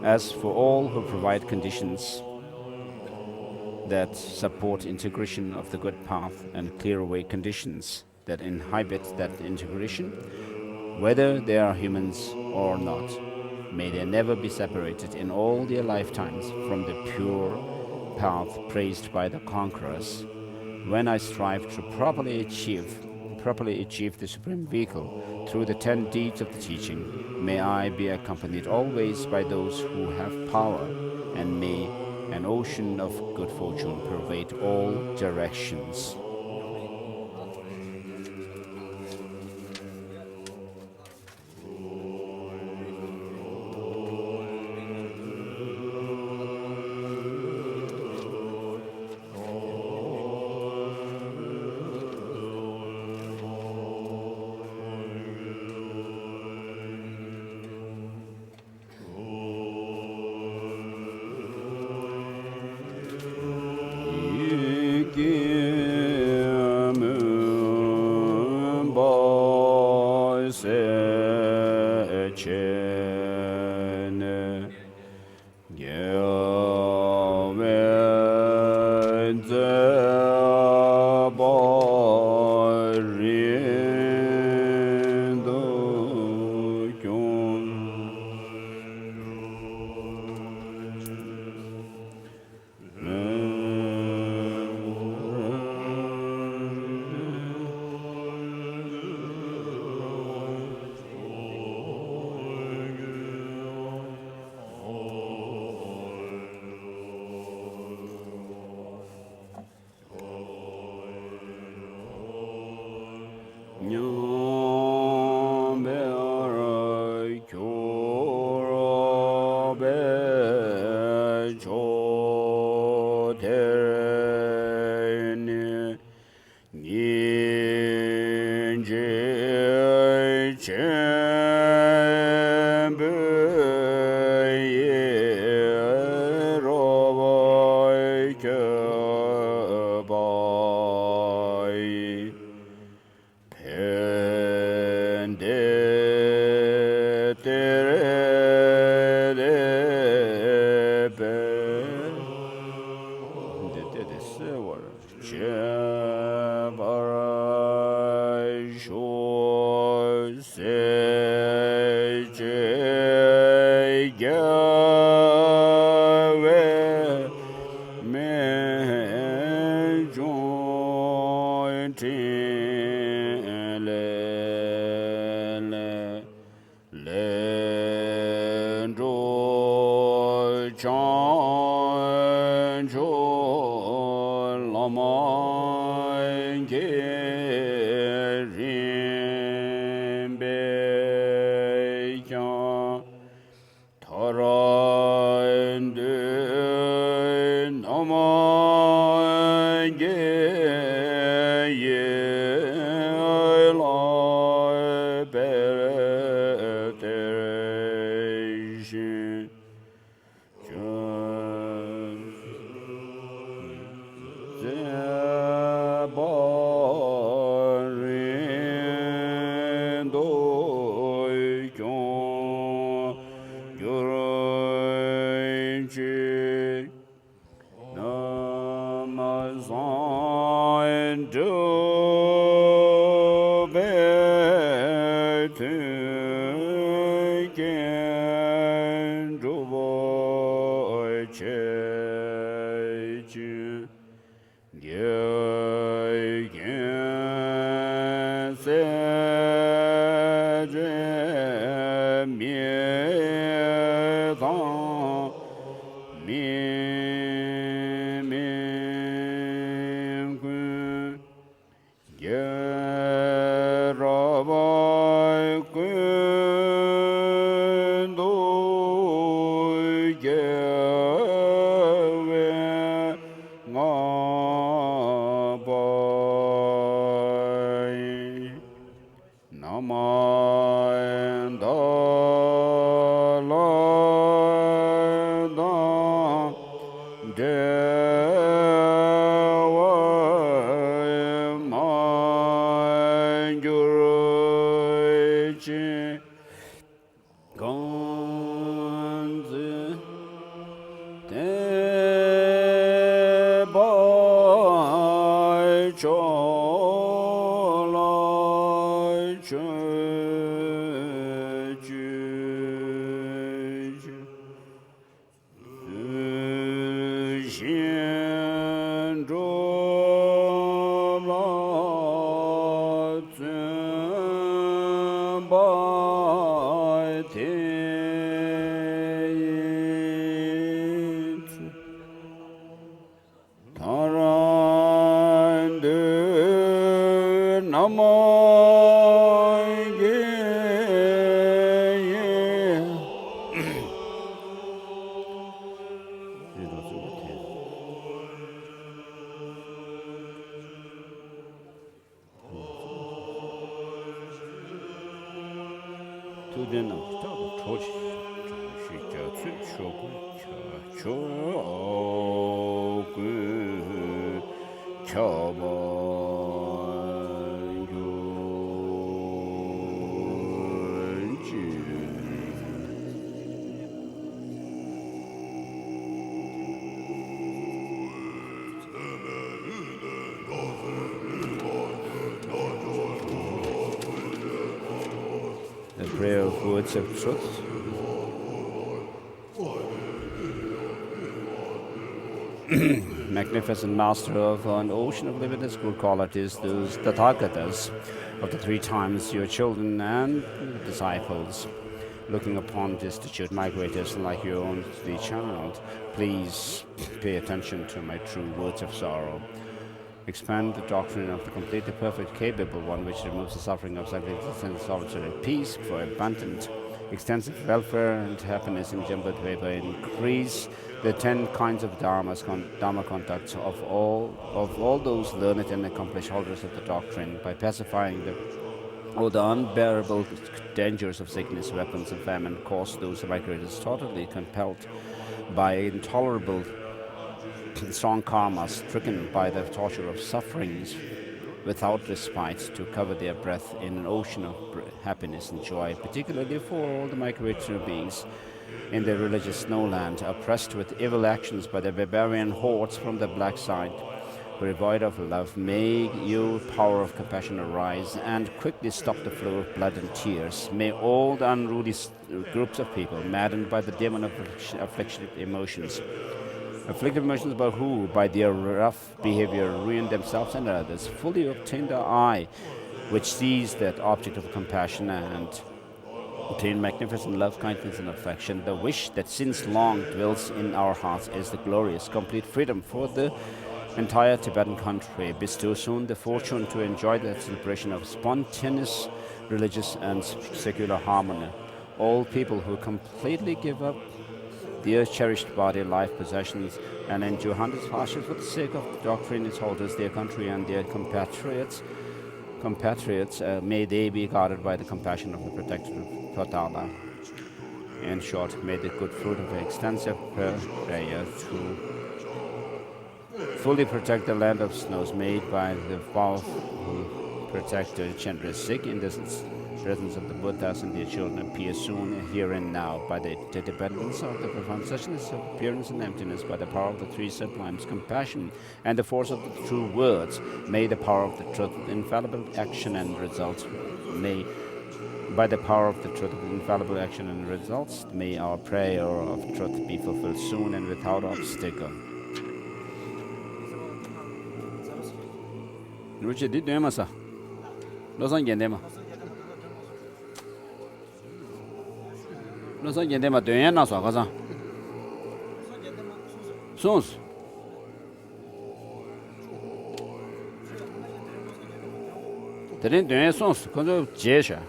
As for all who provide conditions that support integration of the good path and clear away conditions that inhibit that integration, whether they are humans or not, may they never be separated in all their lifetimes from the pure path praised by the conquerors. When I strive to properly achieve the supreme vehicle through the 10 deeds of the teaching, may I be accompanied always by those who have power, and may an ocean of good fortune pervade all directions. Jangchup Lamrim The prayer of words of truth. Magnificent master of an ocean of limitless good qualities, those Tathagatas of the three times, your children and disciples, looking upon destitute migrators like your own the child, please pay attention to my true words of sorrow. Expand the doctrine of the completely perfect, capable one, which removes the suffering of self-existence, solitude, peace for abundant, extensive welfare and happiness in Jambudveba. Increase the 10 kinds of Dharma contacts of all those learned and accomplished holders of the doctrine, by pacifying all the unbearable dangers of sickness, weapons, and famine caused those migrators totally compelled by intolerable strong karmas, stricken by the torture of sufferings without respite, to cover their breath in an ocean of happiness and joy, particularly for all the migratory beings in the religious snowland, oppressed with evil actions by the barbarian hordes from the black side. Devoid of love, may your power of compassion arise and quickly stop the flow of blood and tears. May all the unruly groups of people, maddened by the demon of afflicted emotions, by who, by their rough behavior, ruin themselves and others, fully obtain the eye which sees that object of compassion, and obtain magnificent love, kindness, and affection. The wish that since long dwells in our hearts is the glorious, complete freedom for the entire Tibetan country. Bestow soon the fortune to enjoy the celebration of spontaneous religious and secular harmony. All people who completely give up their cherished body, life, possessions, and endure hundreds of hardships for the sake of the doctrine, its holders, their country, and their compatriots, may they be guarded by the compassion of the protector of Dalai. In short, may the good fruit of extensive prayer to fully protect the land of snows made by the powerful protector Chandrasik in the presence of the Buddhas and their children appear soon, here and now, by the dependence of the profound suchness of appearance and emptiness, by the power of the three sublimes, compassion, and the force of the true words. May the power of the truth, infallible action and results, may by the power of the truth of infallible action and results, may our prayer of truth be fulfilled soon and without obstacle. Ruchi di dema sa. Losan gendema. Losan gendema döyen na so kaza. Sons. Terin döyen sons konzo jesha.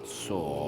So